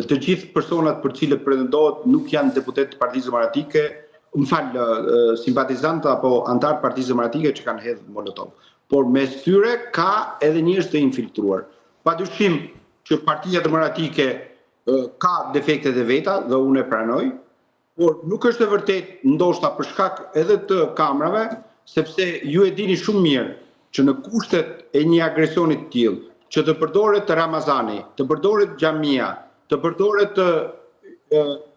të gjithë personat për cilët pretendohet nuk janë deputet të Partisë Demokratike, simpatizantë apo antar Partisë Demokratike që kanë hedhur Molotov. Por mes tyre ka edhe njerëz të infiltruar. Padyshim që Partia Demokratike ka defektet e veta dhe unë e pranoj, por nuk është e vërtet ndoshta për shkak edhe të kamrave, sepse ju e dini shumë mirë që në kushtet e një agresioni të tillë, që të përdoret Ramazani, të përdoret xhamia, të përdoret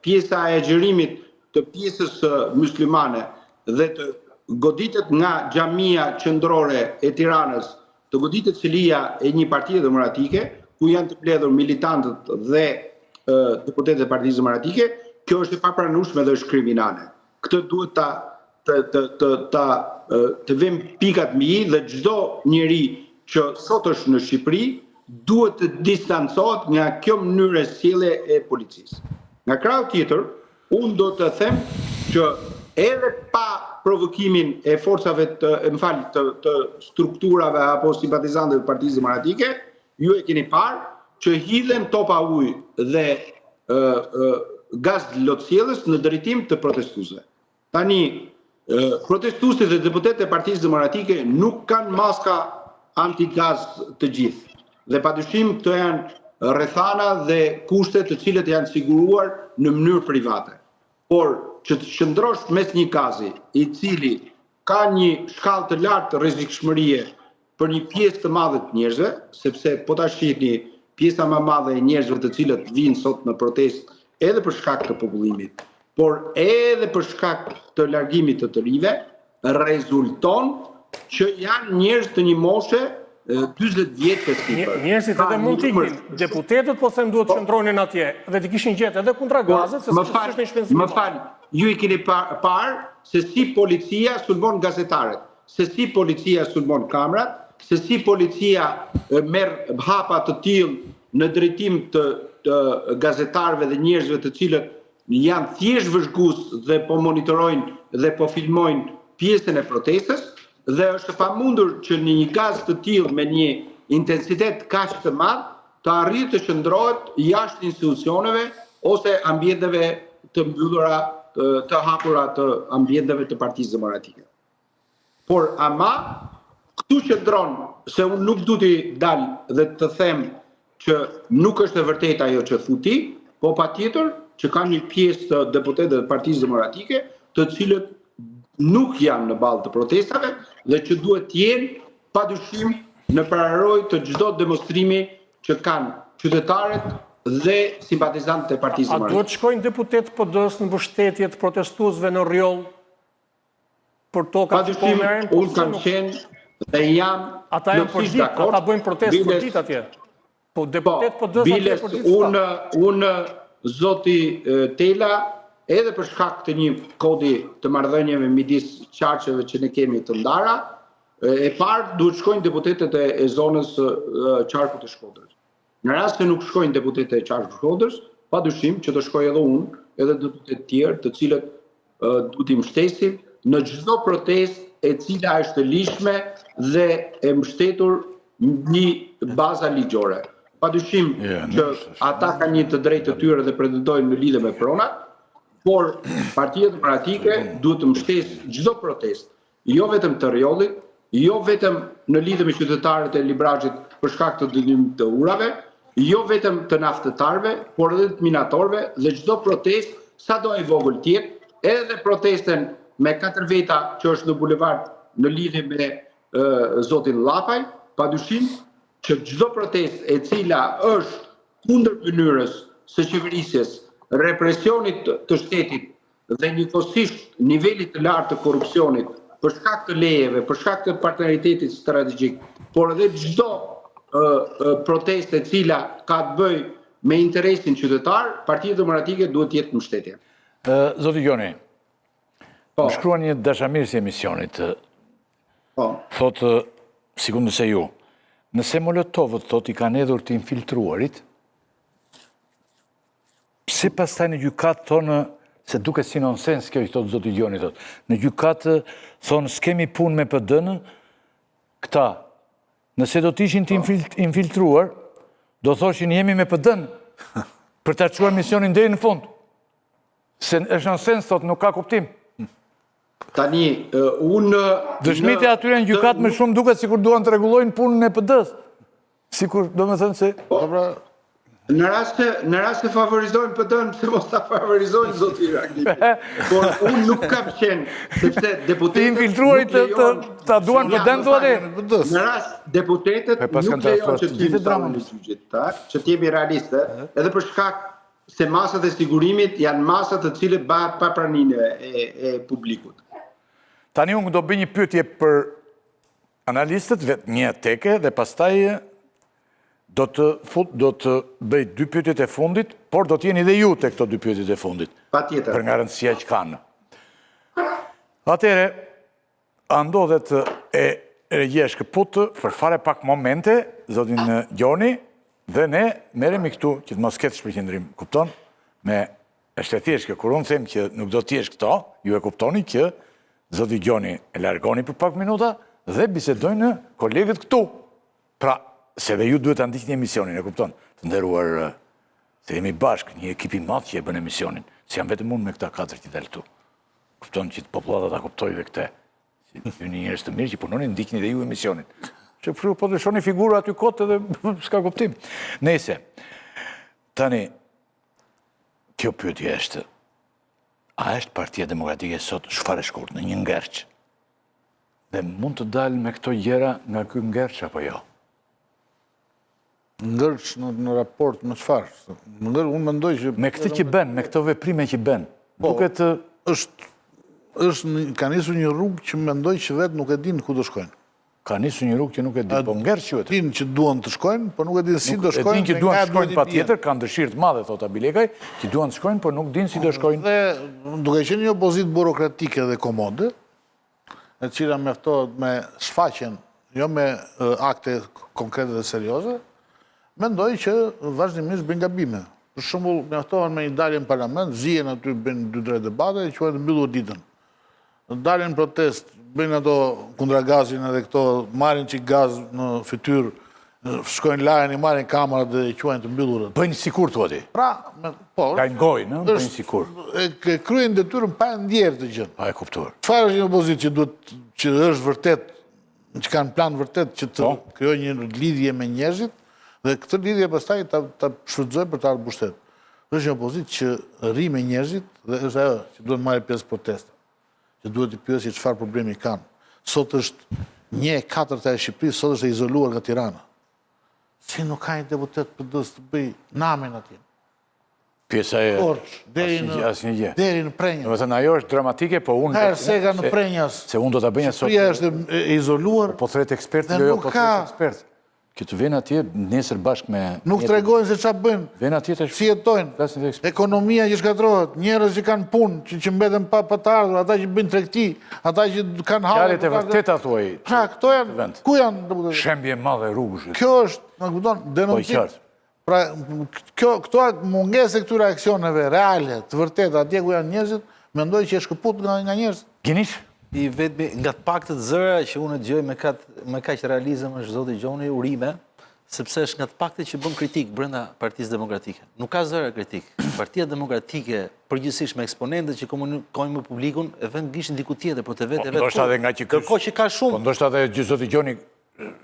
pjesa e xhirimit të pjesës muslimane dhe të goditet nga xhamia qendrore e Tiranës, të goditet cilia e një Partie Demokratike, ku janë të mbledhur militantët dhe deputetët e Partisë Demokratike, kjo është e papranueshme dhe është kriminale. Këtë duhet të vëmë pikat mbi i dhe çdo njeri që sot është në Shqipëri duhet të distancohet nga kjo mënyrë sjellje e policisë. Nga krau tjetër, unë do të them që edhe pa provokimin e forcave të strukturave apo simpatizantëve të Partisë Demokratike, ju e keni parë që hidhen topa ujë dhe gaz lotësjellës në drejtim të protestuesve. Tani, protestuesit dhe deputetët e Partisë Demokratike nuk kanë maska antigaz të gjithë. Dhe padyshim këto janë rrethana dhe kushte të cilët janë siguruar në mënyrë private. Por që të qëndrosh mes një kazi i cili ka një shkallë të lartë të rrezikshmërie për një pjesë të madhe të njerëzve, sepse po ta shihni pjesa më e madhe e njerëzve të cilët vinë sot në protestë edhe për shkak të popullimit, por edhe për shkak të largimit të rive, rezulton që janë njerëz të një moshe 40 vjetë të sipër. Njerëzit edhe mund të ikin. Deputetët po them duhet të qëndronin atje dhe të kishin gjetë edhe kundra gazet, se s'është një shpenzim. Më fal, ju i keni parë se si policia sulmon gazetarët, se si policia sulmon kamrat, se si policia merr hapa të tillë në drejtim të gazetarëve dhe njerëzve të cilët janë thjesht vëzhgues dhe po monitorojnë dhe po filmojnë pjesën e protestës, dhe është pamundur që në një gaz të tillë me një intensitet kaq të madh të arrijë të qëndrohet jashtë institucioneve ose ambienteve të mbyllura, të hapura të ambienteve të Partisë Demokratike. Por ama këtu qëndron se unë nuk du t'i dal dhe të them që nuk është e vërtetë ajo që thuti, po patjetër që ka një pjesë të deputetëve të Partisë Demokratike të cilët nuk janë në balë të protestave dhe që duhet të jenë padyshim në pararojë të çdo demonstrimi që kanë qytetarët dhe simpatizantët e Partisë Demokratike. A duhet shkojnë deputetë PD-s në mbështetje të protestuesve në rjoll për tokat që po merren? Unë kam qenë dhe jam plotësisht dakord. Ata bëjnë protestë për ditë atje. Po deputetë PD-s atje për ditë. Unë zoti Tela, edhe për shkak të një kodi të marrëdhënieve midis qarqeve që ne kemi të ndara, e parë duhet shkojnë deputetët e zonës qarkut të Shkodrës. Në rast se nuk shkojnë deputetët e qarkut të Shkodrës, padyshim që të shkoj edhe unë, edhe deputetë tjerë, të cilët duhet i mbështesim në çdo protestë e cila është e lishme dhe e mbështetur një baza ligjore. Padyshim që ata kanë një të drejtë të tyre dhe pretendojnë në lidhje me pronat, por Partia Demokratike duhet të mbështesë çdo protestë, jo vetëm të rjollit, jo vetëm në lidhje me qytetarët e Librazhit për shkak të dënimit të urave, jo vetëm të naftetarëve, por edhe të minatorëve dhe çdo protestë, sado e vogël të jetë, edhe protestën me 4 veta që është në bulevard në lidhje me zotin Llapaj, padyshim që çdo protestë e cila është kundër mënyrës së qeverisjes, represionit të shtetit dhe njëkohësisht nivelit të lartë të korrupsionit për shkak të lejeve, për shkak të partneritetit strategjik, por edhe çdo protestë e cila ka të bëjë me interesin qytetar, Partia Demokratike duhet të jetë në mbështetje. Zoti Gjoni, më shkruan një dashamirës i emisionit, thotë, sikundës e ju, nëse Molotovët thotë i kanë hedhur të infiltruarit, pse pastaj në gjykatë thonë se duke si nonsens kjo i thotë zoti Gjoni thotë. Në gjykatë thonë s'kemi punë me PD-n, këta, nëse do t'ishin infiltruar, do thoshin jemi me PD-n për ta çuar misionin deri në fund. Se është në sens, thot, nuk ka kuptim. Tani, unë... Dëshmit e atyre në gjykat më shumë duket sikur duan të rregullojnë punën e PD-s. Sikur, do me thënë se... Në rast se favorizojnë PD-n, pse mos ta favorizojnë zoti Irakliti. Por unë nuk kam qenë, sepse deputetët... Të infiltruarit ta duan PD-n, thua dhe? Në rast deputetët nuk lejon që t'jemi salën e gjyqit, që t'jemi realiste, edhe për shkak se masat e sigurimit janë masat të cilët bëhet pa praninë e publikut. Tani unë do bëj një pyetje për analistët, vetë një teke, dhe pastaj do të bëj 2 pyetjet e fundit, por do t'jeni dhe ju të këto 2 pyetjet e fundit. Patjetër. Për nga rëndësia që kanë. Atere, andodhet e regjesh këputë për fare pak momente, zotin Gjoni, dhe ne merremi këtu që të mos ketë shpërqendrim, kupton? Me është e thjeshtë, kur unë them që nuk do t'jesh këto, ju e kuptoni që zoti Gjoni e largoni për pak minuta dhe bisedojnë kolegët këtu. Pra, se dhe ju duhet të ndiqni emisionin, e kupton? Të nderuar, se jemi bashkë, një ekip i madh që e bën emisionin, se jam vetëm unë me këta 4 që dalë këtu. Kupton që popullata ta kuptojë dhe këte. Ju një njerëz të mirë që punoni, ndiqni dhe ju emisionin. Që po të shoni figura aty kote dhe s'ka kuptim. Nese, tani, kjo pyetje është, a është Partia Demokratike sot shfare shkurt në një ngërç? Dhe mund të dalë me këto gjëra nga ky ngërç apo jo? Ngërç në raport me çfarë? Unë mendoj që... Me këtë që bën, me këto veprime që bën. Duket ka nisur një rrugë që mendoj që vetë nuk e din ku do shkojnë. Ka nisur një rrugë që nuk e din, po ngërç quhet. Din që duan të shkojnë, por nuk e din si do shkojnë. E din që duan të shkojnë patjetër, kanë dëshirë të madhe, thot Abilekaj, që duan të shkojnë, por nuk din si do shkojnë. Dhe duke qenë një opozitë burokratike dhe komode, e cila mjaftohet me shfaqjen, jo me akte konkrete dhe serioze, mendoj që vazhdimisht bëjnë gabime. Për shembull, mjaftohen me një dalje në parlament, zihen aty bëjnë 2-3 debate e quajnë mbyllur ditën. Daljen protest, bëjnë ato kundra gazin edhe këto, marrin që gaz në fytyrë, shkojnë lajën, i marrin kamerat dhe i quajnë të mbyllurët. Bëjnë sikur thua ti. Pra, po, Ka ngojë, në? Bëjnë sikur. E kryen detyrën pa ndjerë të gjën. Pa e kuptuar. Çfarë është një opozitë që është vërtet, që kanë plan vërtet që të krijojë një lidhje me njerëzit dhe këtë lidhje pastaj ta shfrytëzojë për të ardhur pushtet. Është një opozitë që rri me njerëzit dhe është ajo që duhet marrë pjesë protesta. Që duhet të pyesë çfarë problemi kanë. Sot është 1/4 e Shqipërisë, sot është e izoluar nga Tirana. Si nuk ka një deputet PD-s të bëj namen atje. Pjesa e... Korç, deri në Prenjas. Do të thënë ajo është dramatike, po unë... Herë sega në Prenjas. Se unë do ta bëj sot. Shqipëria është e izoluar. Po thret ekspertë, jo, po thret ekspertë. Që të vjen atje nesër bashkë me... Nuk tregojnë se çfarë bëjnë. Vjen atje tash. Si jetojnë. Ekonomia që shkatërrohet, njerëz që kanë punë, që mbeten pa të ardhur, ata që bëjnë tregti, ata që kanë hallë. Fjalët e vërteta thuaj. Pra, këto janë. Ku janë deputetët? Shembje e madhe rrugësh. Kjo është, na kupton, denoncim. Pra, këto mungesa e këtyre aksioneve reale, të vërteta, atje ku janë njerëzit, mendoj që është shkëput nga njerëz. Ginish? I vetëmi nga të pak të zëra që unë gjoj me kaq realizëm është zoti Gjoni Urime, sepse është nga të pak të që bën kritik brenda Partisë Demokratike. Nuk ka zëra kritik. Partia Demokratike përgjithsisht me eksponentët që komunikojnë me publikun e vën gishin diku tjetër, por të vetë kërkohë që ka shumë. Po ndoshta edhe zoti Gjoni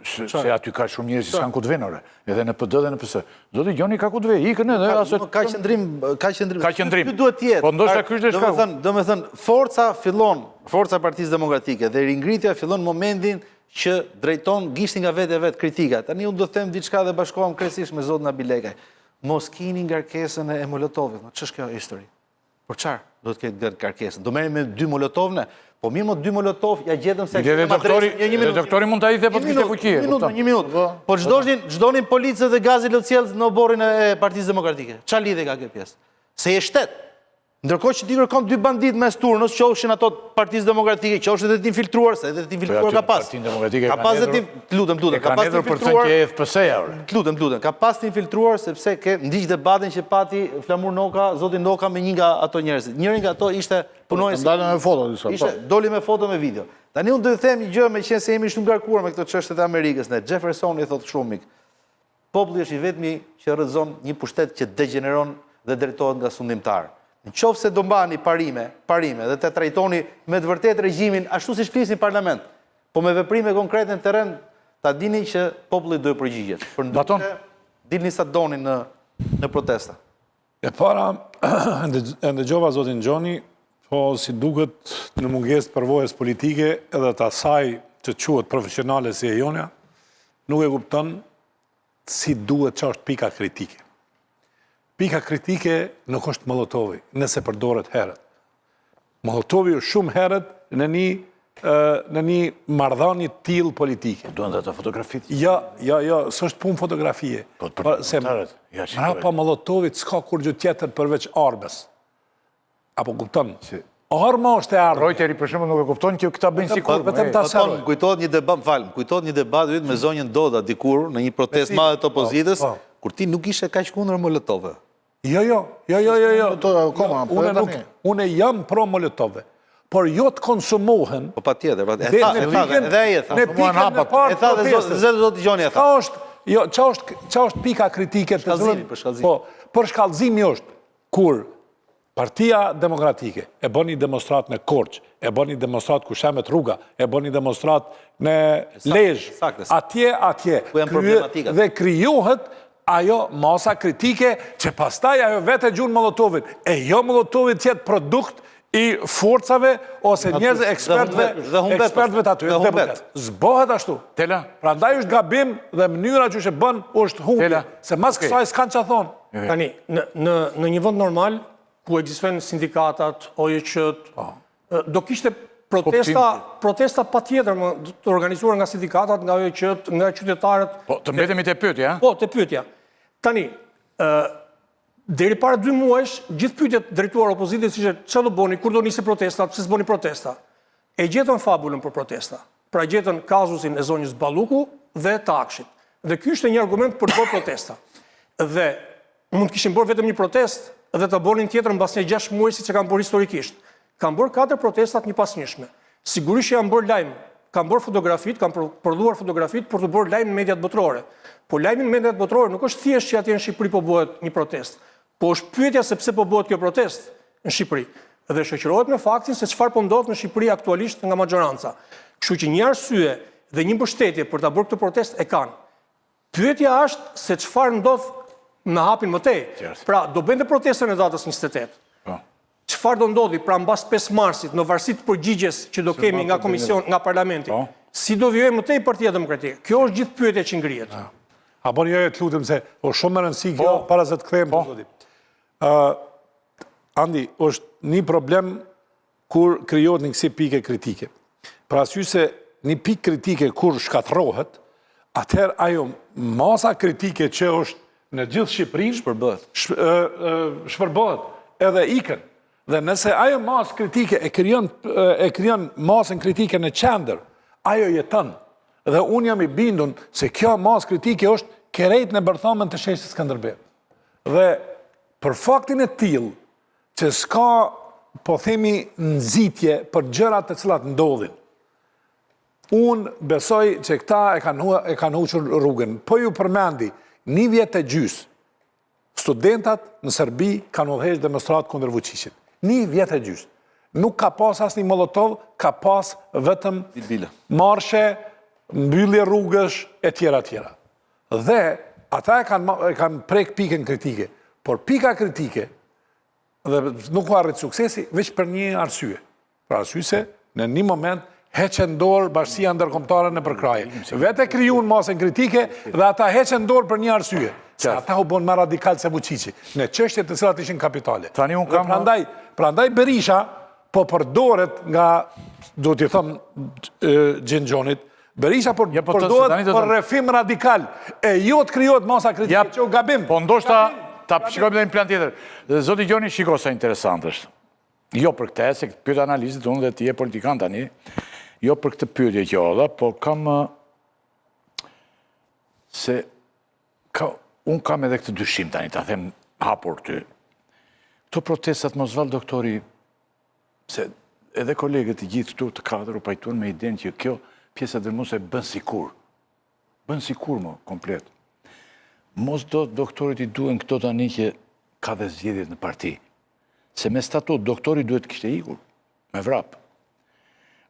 se aty ka shumë njerëz që s'kan ku të vinë orë, edhe në PD dhe në PS. Zoti Gjoni ka ku të vijë, ikën edhe asë ka qëndrim. Ky duhet të jetë. Po ndoshta ky është shkaku. Domethënë, forca Partisë Demokratike dhe ringritja fillon momentin që drejton gishtin nga vetë kritika. Tani unë do të them diçka dhe bashkohem krejtësisht me zotin Abilekaj. Mos keni ngarkesën e Molotovit. Ç'është kjo histori? Por çfarë do të ketë ngarkesën? Do merrem me 2 Molotovne? Po mirë, 2 Molotov, ja gjetëm se... Doktori mund të ajithë dhe për të kështë fuqie. Një minutë. Po çdonin policët dhe gazi lëcjelë në oborin e Partisë Demokratike. Qa lidhe ka kjo pjesë? Se je shtet. Ndërkohë që ti kërkon 2 bandit mes turnës, qofshin ato Partisë Demokratike, qofshin edhe t'infiltruar, se edhe t'infiltruar ka pas. Ka pas dhe lutem, ka pas t'infiltruar. Ka pas t'infiltruar sepse ke ndiq debatin që pati Flamur Noka, zoti Noka me një nga ato njerëzit. Njëri nga ato ishte punojës. Ndalën me foto disa. Doli me foto me video. Tani unë do të them një gjë me qenë se jemi shumë ngarkuar me këto çështjet e Amerikës, ne Jeffersoni thotë shumë. Populli është i vetmi që rrëzon një pushtet që degeneron dhe drejtohet nga sundimtar. Në qoftë se do mbani parime dhe të trajtoni me të vërtet regjimin ashtu siç flisni në parlament, po me veprime konkrete në terren, ta dini që populli do të përgjigjet. Përndryshe, dilni sa doni në protesta. E para, ndëgjova zotin Gjoni, po si duket në mungesë përvojës politike edhe të asaj që quhet profesionale si e jonja, nuk e kupton si duhet që është pika kritike. Pika kritike nuk është Molotovi, nëse përdoret herët. Molotovi është shumë herët në një marrëdhënie tillë politike. Duan dhe të fotografit? Jo, s'është punë fotografie. Mrapa Molotovit s'ka kur gjë tjetër përveç armës. Apo kupton? Arma është e armë. Reuteri për shembull nuk e kupton që këta bëjnë sikur. Vetëm ta seroj. Kujtohet një debat në zonjën Doda dikur në një protestë madhe të opozitës, kur ti nuk ishe kaq kundër Molotovëve. Jo. Unë jam pro Molotovëve, por jo të konsumohen. Po patjetër, edhe ai e tha. Në pikën e parë e tha dhe zoti Gjoni e tha. Qa është pika kritike të Shkallëzimi. Po, për shkallëzimi është kur Partia Demokratike e bën një demonstrat në Korçë, e bën një demonstrat ku shemet rruga, e bën një demonstrat në Lezhë, atje, dhe krijohet ajo masa kritike që pastaj ajo vetë gjunë Molotovit, e jo Molotovit tjetë produkt i forcave ose njerëz ekspertëve të aty. Zbohet ashtu. Prandaj është gabim dhe mënyra që bën është humbje, se mas kësaj s'kan që thonë. Tani, në një vend normal, ku ekzistojnë sindikatat, OJQ-t, do kishte protesta pa tjetër të organizuar nga sindikatat, nga OJQ-t, nga qytetarët. Po, të mbetemi të pyetja. Po, të pyetja. Tani, deri para 2 muajsh, gjithë pyetjet drejtuar opozitës ishte çfarë do bëni, kur do nisë protesta, pse s'bëni protesta. E gjetën fabulën për protesta. Pra gjetën kazusin e zonjës Balluku dhe të Akshit. Dhe ky ishte një argument për të bërë protesta. Dhe mund të kishin bërë vetëm një protestë dhe të bënin tjetër mbas një 6 muaj siç e kanë bërë historikisht. Kanë bërë 4 protestat një pas njëshme. Sigurisht që janë bërë lajm, kanë bërë fotografit, kanë prodhuar fotografit për të bërë lajm në mediat botërore. Po lajmi në mediat botërore nuk është thjesht që atje në Shqipëri po bëhet një protestë, po është pyetja se pse po bëhet kjo protestë në Shqipëri. Dhe shoqërohet me faktin se çfarë po ndodh në Shqipëri aktualisht nga maxhoranca. Kështu që një arsye dhe një mbështetje për ta bërë këtë protestë e kanë. Pyetja është se çfarë ndodh në hapin më tej. Pra, do bëjnë protestën e datës 28. Çfarë do ndodhi pra mbas 5 marsit në varësi të përgjigjes që do kemi nga komision, nga parlamenti? Si do vijojë më tej Partia Demokratike? Kjo është gjithë pyetja që ngrihet. A bën jo të lutem se është shumë më rëndësishme kjo para se të kthehemi zotit. Andi, është një problem kur krijohet një kësi pike kritike. Pra arsye se një pikë kritike kur shkatërrohet, atëherë ajo masa kritike që është në gjithë Shqipërinë shpërbohet edhe ikën. Dhe nëse ajo masë kritike e krijon masën kritike në qendër, ajo jeton. Dhe unë jam i bindun se kjo masë kritike është kerejt në bërthamën të sheshit Skënderbeu. Dhe për faktin e tillë që s'ka, po themi, nxitje për gjërat të cilat ndodhin, unë besoj që këta e kanë huqur rrugën. Po ju përmendi, 1 vjet e gjys, studentat në Serbi kanë udhëheqë demonstrat kundër Vučićit. 1 vjet e gjys. Nuk ka pas asnjë Molotov, ka pas vetëm marshe, mbyllje rrugësh, e tjera. Dhe ata e kanë prek pikën kritike. Por pika kritike, dhe nuk u arrit suksesi, veç për një arsye. Pra arsye se në një moment heqen dorë Bashkia Ndërkombëtare në përkraje. Vete krijuan masën kritike dhe ata heqen dorë për një arsye. Se ata u bën më radikal se Vučići në çështjet të cilat ishin kapitale. Tani un kam prandaj Berisha po përdoret nga, do t'i them Xhinxhonit, Berisha përdoret për rrëfim radikal. E jo të krijohet masa kritike që u gabim. Po ndoshta ta shikojmë në një plan tjetër. Zoti Gjoni shiko sa interesant është. Jo për këtë, se këtë pyetje analizit unë dhe ti e politikan tani, jo për këtë pyetje që olla, po kam se unë kam edhe këtë dyshim tani, ta them hapur ty. Këto protestat mos vallë doktori, se edhe kolegët i gjithë këtu të katër u pajtuan me idenë që kjo pjesa dërmuese bën sikur. Bën sikur më komplet. Mos do doktorit i duen këto tani që ka dhe zgjedhjet në parti. Se me statut, doktori duhet të kishte ikur, me vrap.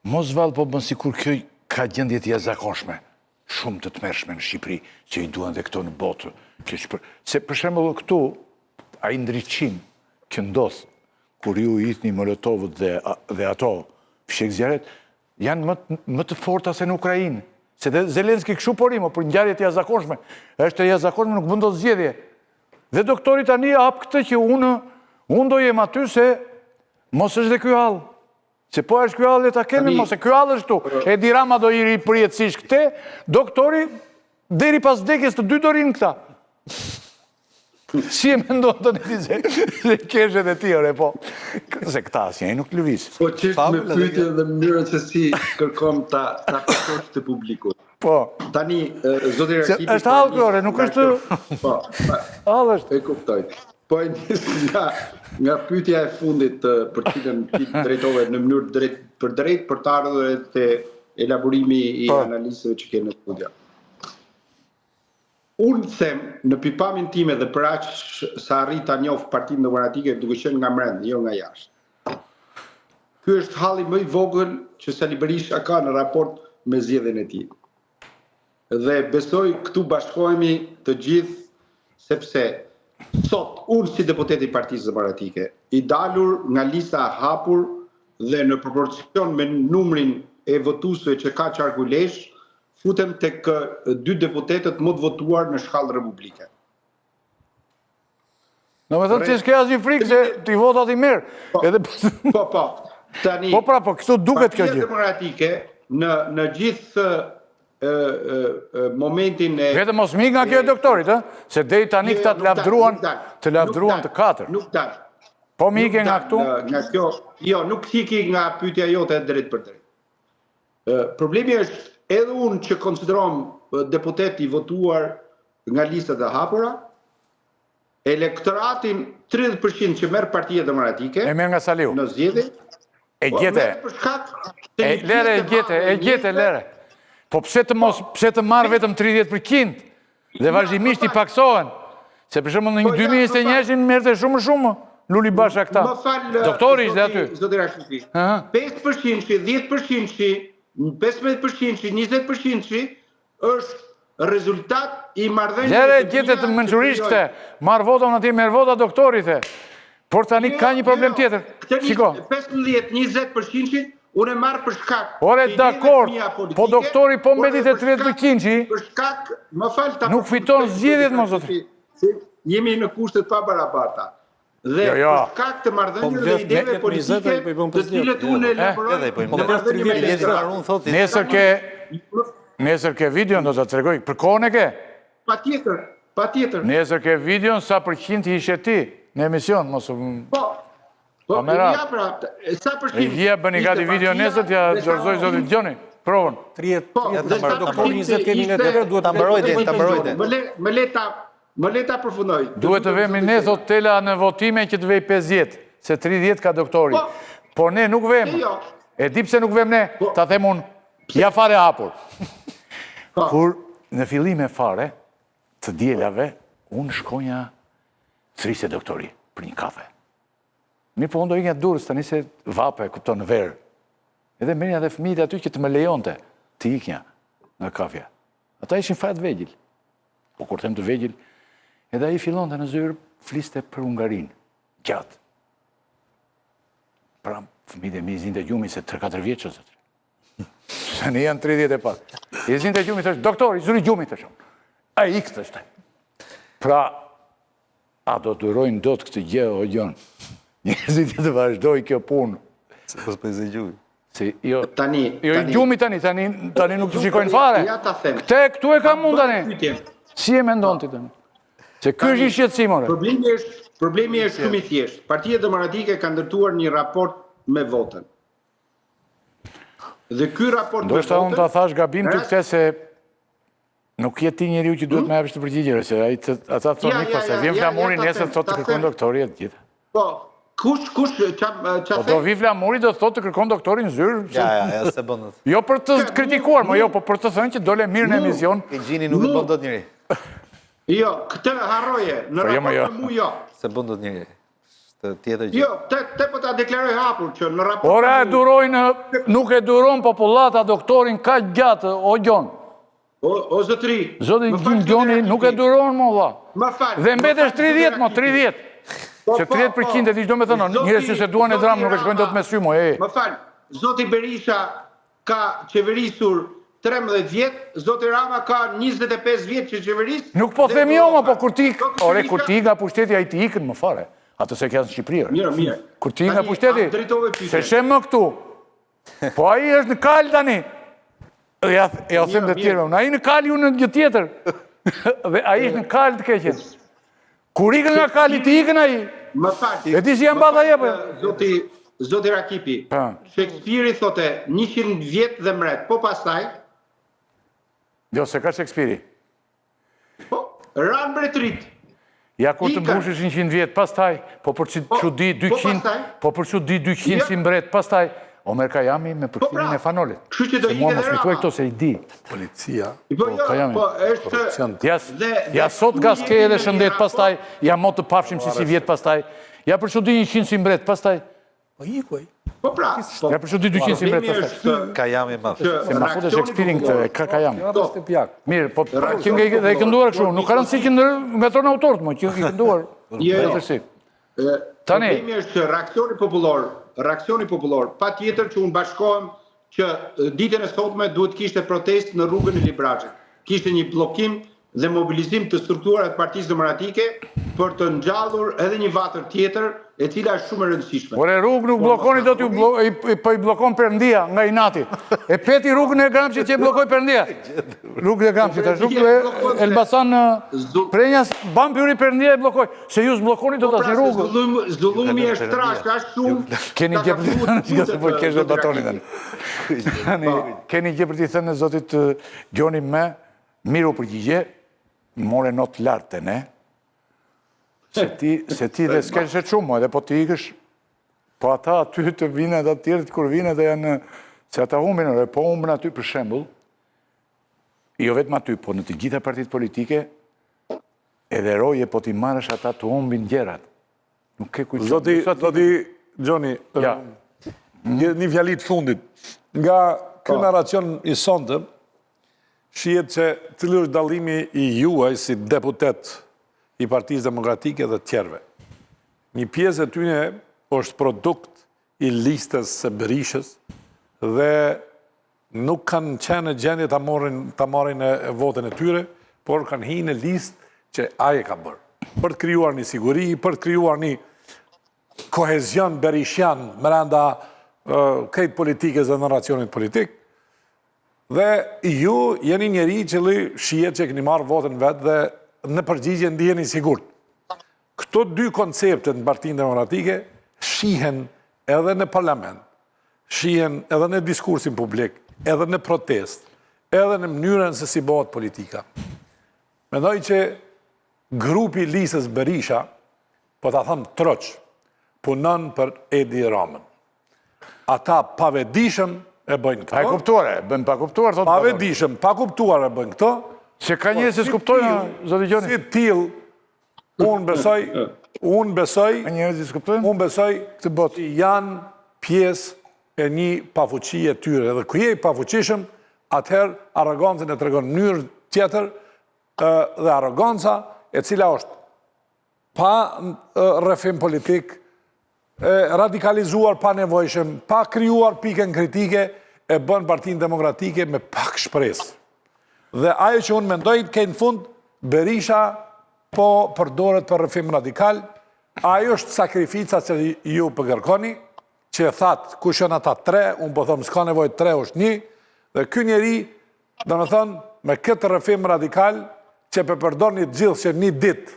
Mos vallë po bën sikur kjo ka gjendje të jashtëzakonshme, shumë të tmerrshme në Shqipëri, që i duan dhe këto në botë. Se për shembull këtu, ai ndriçim që ndodh kur ju hitni Molotovët dhe ato fshek zjarret, janë më të forta se në Ukrainë. Se dhe Zelenski këshu porimo, për ngjarje të jashtëzakonshme. Është e jashtëzakonshme, nuk vendos zgjedhje. Dhe doktori tani hap këtë që unë do jem aty se mos është dhe ky hall. Se po është ky hall le ta kemi, mos e ky hall është tu. Edi Rama do i përjetësisht këte, doktori deri pas vdekjes të dy do rinë këta. Si e mendon të një se keshet e tjere, po. Se këta asnjë nuk lëviz. Po qështë me pyetje dhe mënyrën se si kërkom ta kuptosh të publikut. Po. Tani, zoti Rakipi... Është hall krore, nuk është... Po, hall është. e kuptoj. Po e nis nga pyetja e fundit për cilën ti drejtove në mënyrë drejt për të ardhur te elaborimi i analizave që kemi në studio. Unë them në pipamin time dhe për aq sa arrit ta njoh Partinë Demokratike duke qenë nga brenda, jo nga jashtë. Ky është halli më i vogël që Sali Berisha ka në raport me zgjedhjen e tij. Dhe besoj këtu bashkohemi të gjithë sepse sot unë si deputet i Partisë Demokratike, i dalur nga lista e hapur dhe në proporcion me numrin e votuesve që ka qarkullesh, futem tek dy deputetët më të votuar në shkallë republike. Në me thënë që s'ke asnjë frikë se t'i votat i mirë. Po. Tani, po pra, po, kështu duket kjo gjë. Partia Demokratike në gjithë momentin e... Vetëm mos mik nga kjo e doktorit, se deri tani këta të lavdruan të katër. Nuk dal. Po mike nga këtu? Nga kjo, jo, nuk hiki nga pyetja jote drejt për drejt. Problemi është edhe unë që konsiderom deputet i votuar nga listat e hapura, elektoratin 30% që merr Partia Demokratike e merr nga Saliu në zgjedhje e gjete e gjete lere. Po pse të marr vetëm 30% dhe vazhdimisht i paksohen? Se për shembull në 2021 merrte shumë Luli Basha këta. Doktori ishte aty. Zoti Rakipi. 5%, 10%, 15%, 20% është rezultat i marrëdhënieve. Lere gjetet mençurisht se marr vota unë atje merr vota doktori the. Por tani ka një problem tjetër. Shiko. 15-20% unë e marr për shkak. Ore dakord. Po doktori po mbeti te 30%. Për shkak, më fal ta. Nuk fiton zgjedhjet më zotri. Jemi në kushtet pa barabarta. Dhe për shkak të marrëdhënieve dhe ideve politike, të cilët unë elaboroj. Nesër ke videon, do të tregoj, për kohën e ke? Patjetër. Nesër ke videon sa përqind ishe ti në emision, mos kamera. Sa përqind? E vija bëni gati video nesër, t'ja dorëzoj zotit Gjoni. Provën. 30 Më leta përfundoj. Duhet të vemi ne, thot Tela, në votime që të vej 50, se 30 ka doktori. Po ne nuk vem. E di pse nuk vem ne, ta them unë, ja fare hapur. Kur në fillim e fare të dielave, unë shkonja thrise doktori për një kafe. Mirë po unë do ikja Durrës, tani se vape, kupton në verë. Edhe merrja dhe fëmijët aty që të më lejonte të ikja në kafja. Ata ishin fat vegjël. Po kur them të vegjël, edhe ai fillonte në zyrë fliste për Hungarinë, gjatë. Pra, fëmijët e mi zinte gjumi se 3-4 vjeç zotri. Se ne janë 30 e pak. I zinte gjumi, thësh, doktor, i zuri gjumi, thësh. A i këtë. Pra, a do të urojnë dot këtë gjë o gjon. Njerëzit të vazhdoj kjo punë. Se pas për zë gjumi. Jo, i gjumi tani nuk të shikojnë fare. Këtu e kam mund tani. Si e mendon ti tani? Se ky është i shqetësimore. Problemi është shumë i thjeshtë. Partia Demokratike ka ndërtuar një raport me votën. Dhe ky raport me votën... Ndoshta unë ta thash gabim të këtë se nuk je ti njeriu që duhet me japësh të përgjigjere, se ata thonë pastaj vjen flamuri nesër thotë të kërkon doktori e të gjitha. Po, Kush, Po do vi Flamuri do thotë të kërkon doktorin zyrë. Ja, se bën. Jo për të kritikuar, më jo, po për të thënë që dole mirë në emision. E gjini nuk e bën dot njëri. Jo, këtë harroje, në raport me mu jo. Se bën dot njëri. Tjetër gjë. Jo, te po ta deklaroj hapur që në raport... Ora e durojnë, nuk e duron popullata doktorin ka gjatë, o Gjon. O zotri... Zoti Gjoni nuk e duron, mo dha. Më falë. Dhe mbetesh 30, mo, 30. Që 30% e di do me thënë, njërës që se duan e dramë nuk e shkojnë do të me sy, mo, e. Më falë, zoti Berisha ka qeverisur 13 vjetë, zoti Rama ka 25 vjetë që qeveris... Nuk po themi jo, mo, po kur ti nga pushteti a i ti ikën më fare. Atë se kja në Shqipërirë. Mirë. Kur ti nga pushteti, se shem më këtu. Po a i është në kalë tani. Ja them dhe tjerë, a i në kalë ju në një tjetër. Dhe a i është në kalë të keqen. Kur ikën nga kalë, ti ikën a i. Më falë. E ti si janë bada jepë. Zoti Rakipi, Shakespeare thote 100 vjetë dhe mret, po pastaj... Jo, se ka Shakespeare. Po, ranë mbretërit. Ja, kur të mbushish 100 vjetë, pastaj, po për që di 200 si mbret, pastaj, Omer Kajami me përkëtimin e Fanolit. Se mua më smituaj këto se i di. Policia. Po, është... Ja sot gaske edhe shëndet, pastaj, ja mo të pafshim si vjetë, pastaj, ja për që di 100 si mbret, pastaj. Po ikuaj. Po pra. Ja për që di 200 si mbret, pastaj. Kajami ma. Se ma fute Shakespeare këtë, ka Kajami. Mirë, po, kim dhe i kënduar kështu, nuk ka rëndësi këndër me tonë autorët, mo, që i kënduar. Problemi është reakcioni popullor, pa tjetër që unë bashkohem që ditën e sotme duhet kishte protest në rrugën e Librazhit. Kishte një blokim dhe mobilizim të strukturave të Partisë Demokratike për të ngjallur edhe një vatër tjetër, e cila është shumë e rëndësishme. Por e rrugë nuk blokoni do t'ju i blokon Perëndia nga inati. E peti rrugën e Gramscit që e blokoj Perëndia. Rrugën e Gramscit, është rrugë e Elbasan Prenjas, ban pyri Perëndia e blokoj. Se ju s'blokoni do t'asnjë rrugë. Zullumi është trashë, është shumë... Keni gjë për t'i thënë, se po kesh dhe batonin. Keni gjë për t'i thënë zotit Gjoni me, miru përgjigje, more not lartë ne, se ti dhe s'keshe qumë, edhe po ti ikësh, po ata aty të vine dhe tjerët kur vine dhe janë, se ata humbin, edhe po humbin aty për shembull, jo vetëm aty, po në të gjitha partit politike, edhe roje po ti marrësh ata të humbin gjerat. Nuk ke kujtë. Zoti Gjoni, një fjalit fundit, nga kë naracion i sonte, shihet që cili është dallimi i juaj si deputet i Partisë Demokratike dhe tjerve. Një pjesë e tyne është produkt i listës së Berishës dhe nuk kanë qenë gjendje ta marrin votën e tyre, por kanë hinë në listë që aje ka bërë. Për të krijuar një siguri, për të krijuar një kohezion berishian brenda krejt politikës dhe narracionit politik. Dhe ju jeni njeri që shihet që keni marrë votën vetë dhe në përgjigje ndiheni sigurt. Këto dy koncepte në Partinë Demokratike shihen edhe në parlament, shihen edhe në diskursin publik, edhe në protest, edhe në mënyrën se si bëhet politika. Mendoj që grupi listës Berisha, po ta them troq, punon për Edi Ramën. Ata pavedishëm e bëjnë këto. Pa e kuptuar, bëjnë pa kuptuar, thotë. Pavedishëm, pa kuptuar e bëjnë këto. Se ka njësë që s'kuptojnë, zotë Gjoni. Si t'il, unë besoj që janë pjesë e një pafuqie tyre. Dhe ku je i pafuqishëm, atëherë arogancën e tregon në mënyrë tjetër dhe aroganca e cila është pa rrëfim politik, radikalizuar pa nevojshëm, pa krijuar pikën kritike, e bën Partinë Demokratike me pak shpresë. Dhe ajo që unë mendoj ke në fund, Berisha po përdoret për rrëfim radikal, ajo është sakrifica që ju përkërkoni, që e thatë, kush janë ata 3, unë po thëmë s'ka nevojë 3 është 1, dhe ky njeri, do me thënë, me këtë rrëfim radikal, që përdor një gjithë që një ditë,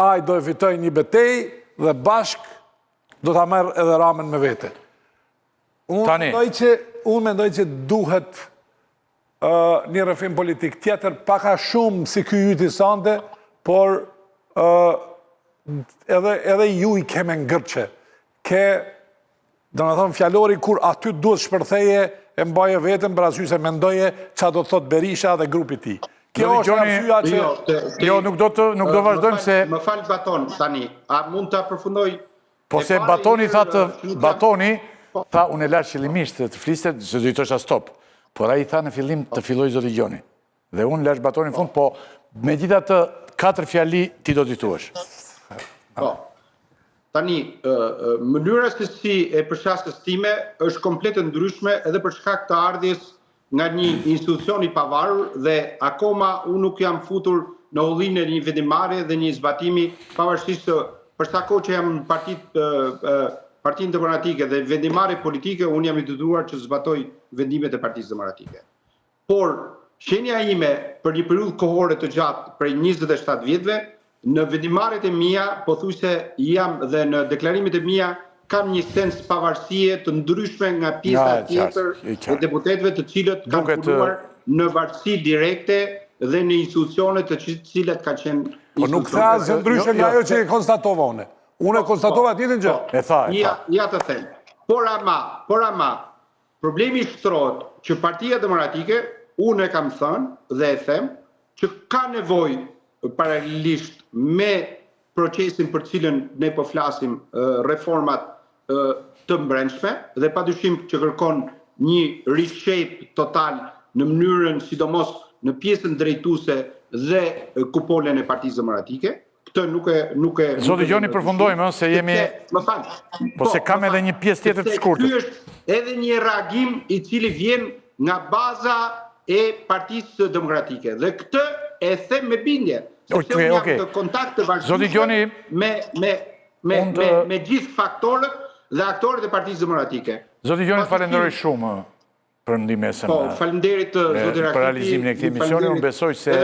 ai do e fitoj një betej dhe bashk do ta merr edhe Ramën me vete. Unë mendoj që duhet një rrëfim politik tjetër, paka shumë si ky yti sante, por edhe ju i keme ngërqe. ke, do në thonë fjallori, kur aty duhet shpërtheje e mbaje vetën për arsye se mendoje qa do të thot Berisha dhe grupi ti. Kjo është arsyeja që... Jo, nuk do vazhdojmë se... Më falë Baton, tani, a mund të përfundoj... Po se Batoni tha, unë e lartë qëllimisht të flistet, se do i tosha stop. Por a i tha në fillim të filloj zoti Gjoni. Dhe unë lartë Batoni në fund, po me gjitha të 4 fjali ti do t'i tuash. Po, tani, mënyra se si e përshasës time është komplet e ndryshme edhe për shkak të ardhjes nga një institucion i pavarur dhe akoma unë nuk jam futur në ullinë e një vendimare dhe një zbatimi pavarësisht për sa kohë që jam Partinë Demokratike dhe vendimare politike, unë jam i detyruar që zbatoj vendimet e Partisë Demokratike. Por, shenja ime për një periudhë kohore të gjatë prej 27 vjetëve, në vendimaret e mia, pothuajse jam dhe në deklarimet e mia, kam një sens pavarësie të ndryshme nga pjesa tjetër e deputetëve të cilët kanë punuar në varësi direkte dhe në institucione të cilat kanë qenë... Po nuk tha asgjë ndryshe nga ajo që e konstatova unë. Unë e konstatova tjetër gjë. E tha. Ja të them. Por ama, problemi shtrohet që Partia Demokratike, unë e kam thënë dhe e them, që ka nevojë paralelisht me procesin për cilën ne po flasim, reformat të mbrendshme, dhe padyshim që kërkon një reshape total në mënyrën sidomos në pjesën drejtuese dhe kupolen e Partisë Demokratike. Këtë nuk e... Zoti Gjoni, përfundojmë, se jemi... Më falë. Po se kam edhe një pjesë tjetër të shkurtër. Ky është edhe një reagim i cili vjen nga baza e Partisë Demokratike. Dhe këtë e them me bindje. Sepse unë jam të kontakt të vazhdueshëm me gjithë faktorët dhe aktorët e Partisë Demokratike. Zoti Gjoni, falenderoj shumë për ndihmën. Po, faleminderit zoti Rakipi. Për realizimin e këtij misioni, unë besoj se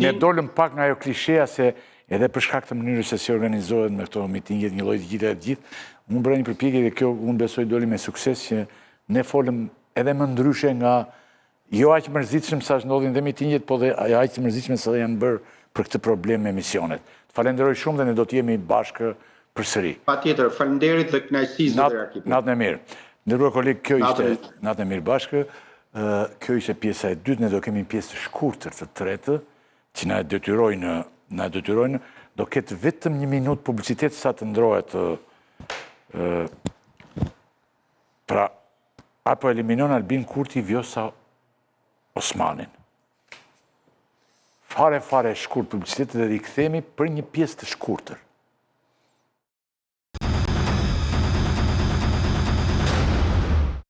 ne dolëm pak nga ajo klishea se edhe për shkak të mënyrës se si organizohet me këto mitinget, një lloj të gjithë, unë bëra një përpjekje dhe kjo unë besoj doli me sukses që ne folëm edhe më ndryshe nga jo aq mërzitshëm sa ndodhin dhe mitinget, po dhe aq të mërzitshme sa janë bërë për këtë problem me misionet. Falenderoj shumë dhe ne do të jemi bashkë përsëri. Patjetër, faleminderit dhe kënaqësi zoti Rakipi. Natën e mirë. Ndërkohë koleg, kjo ishte natën e mirë bashkë. Kjo ishte pjesa e dytë, ne do kemi pjesë të shkurtër të tretë që na detyrojnë, do ketë vetëm 1 minutë publicitet sa të ndrohet pra apo eliminon Albin Kurti Vjosa Osmanin. Fare shkurt publicitet dhe rikthehemi për një pjesë të shkurtër.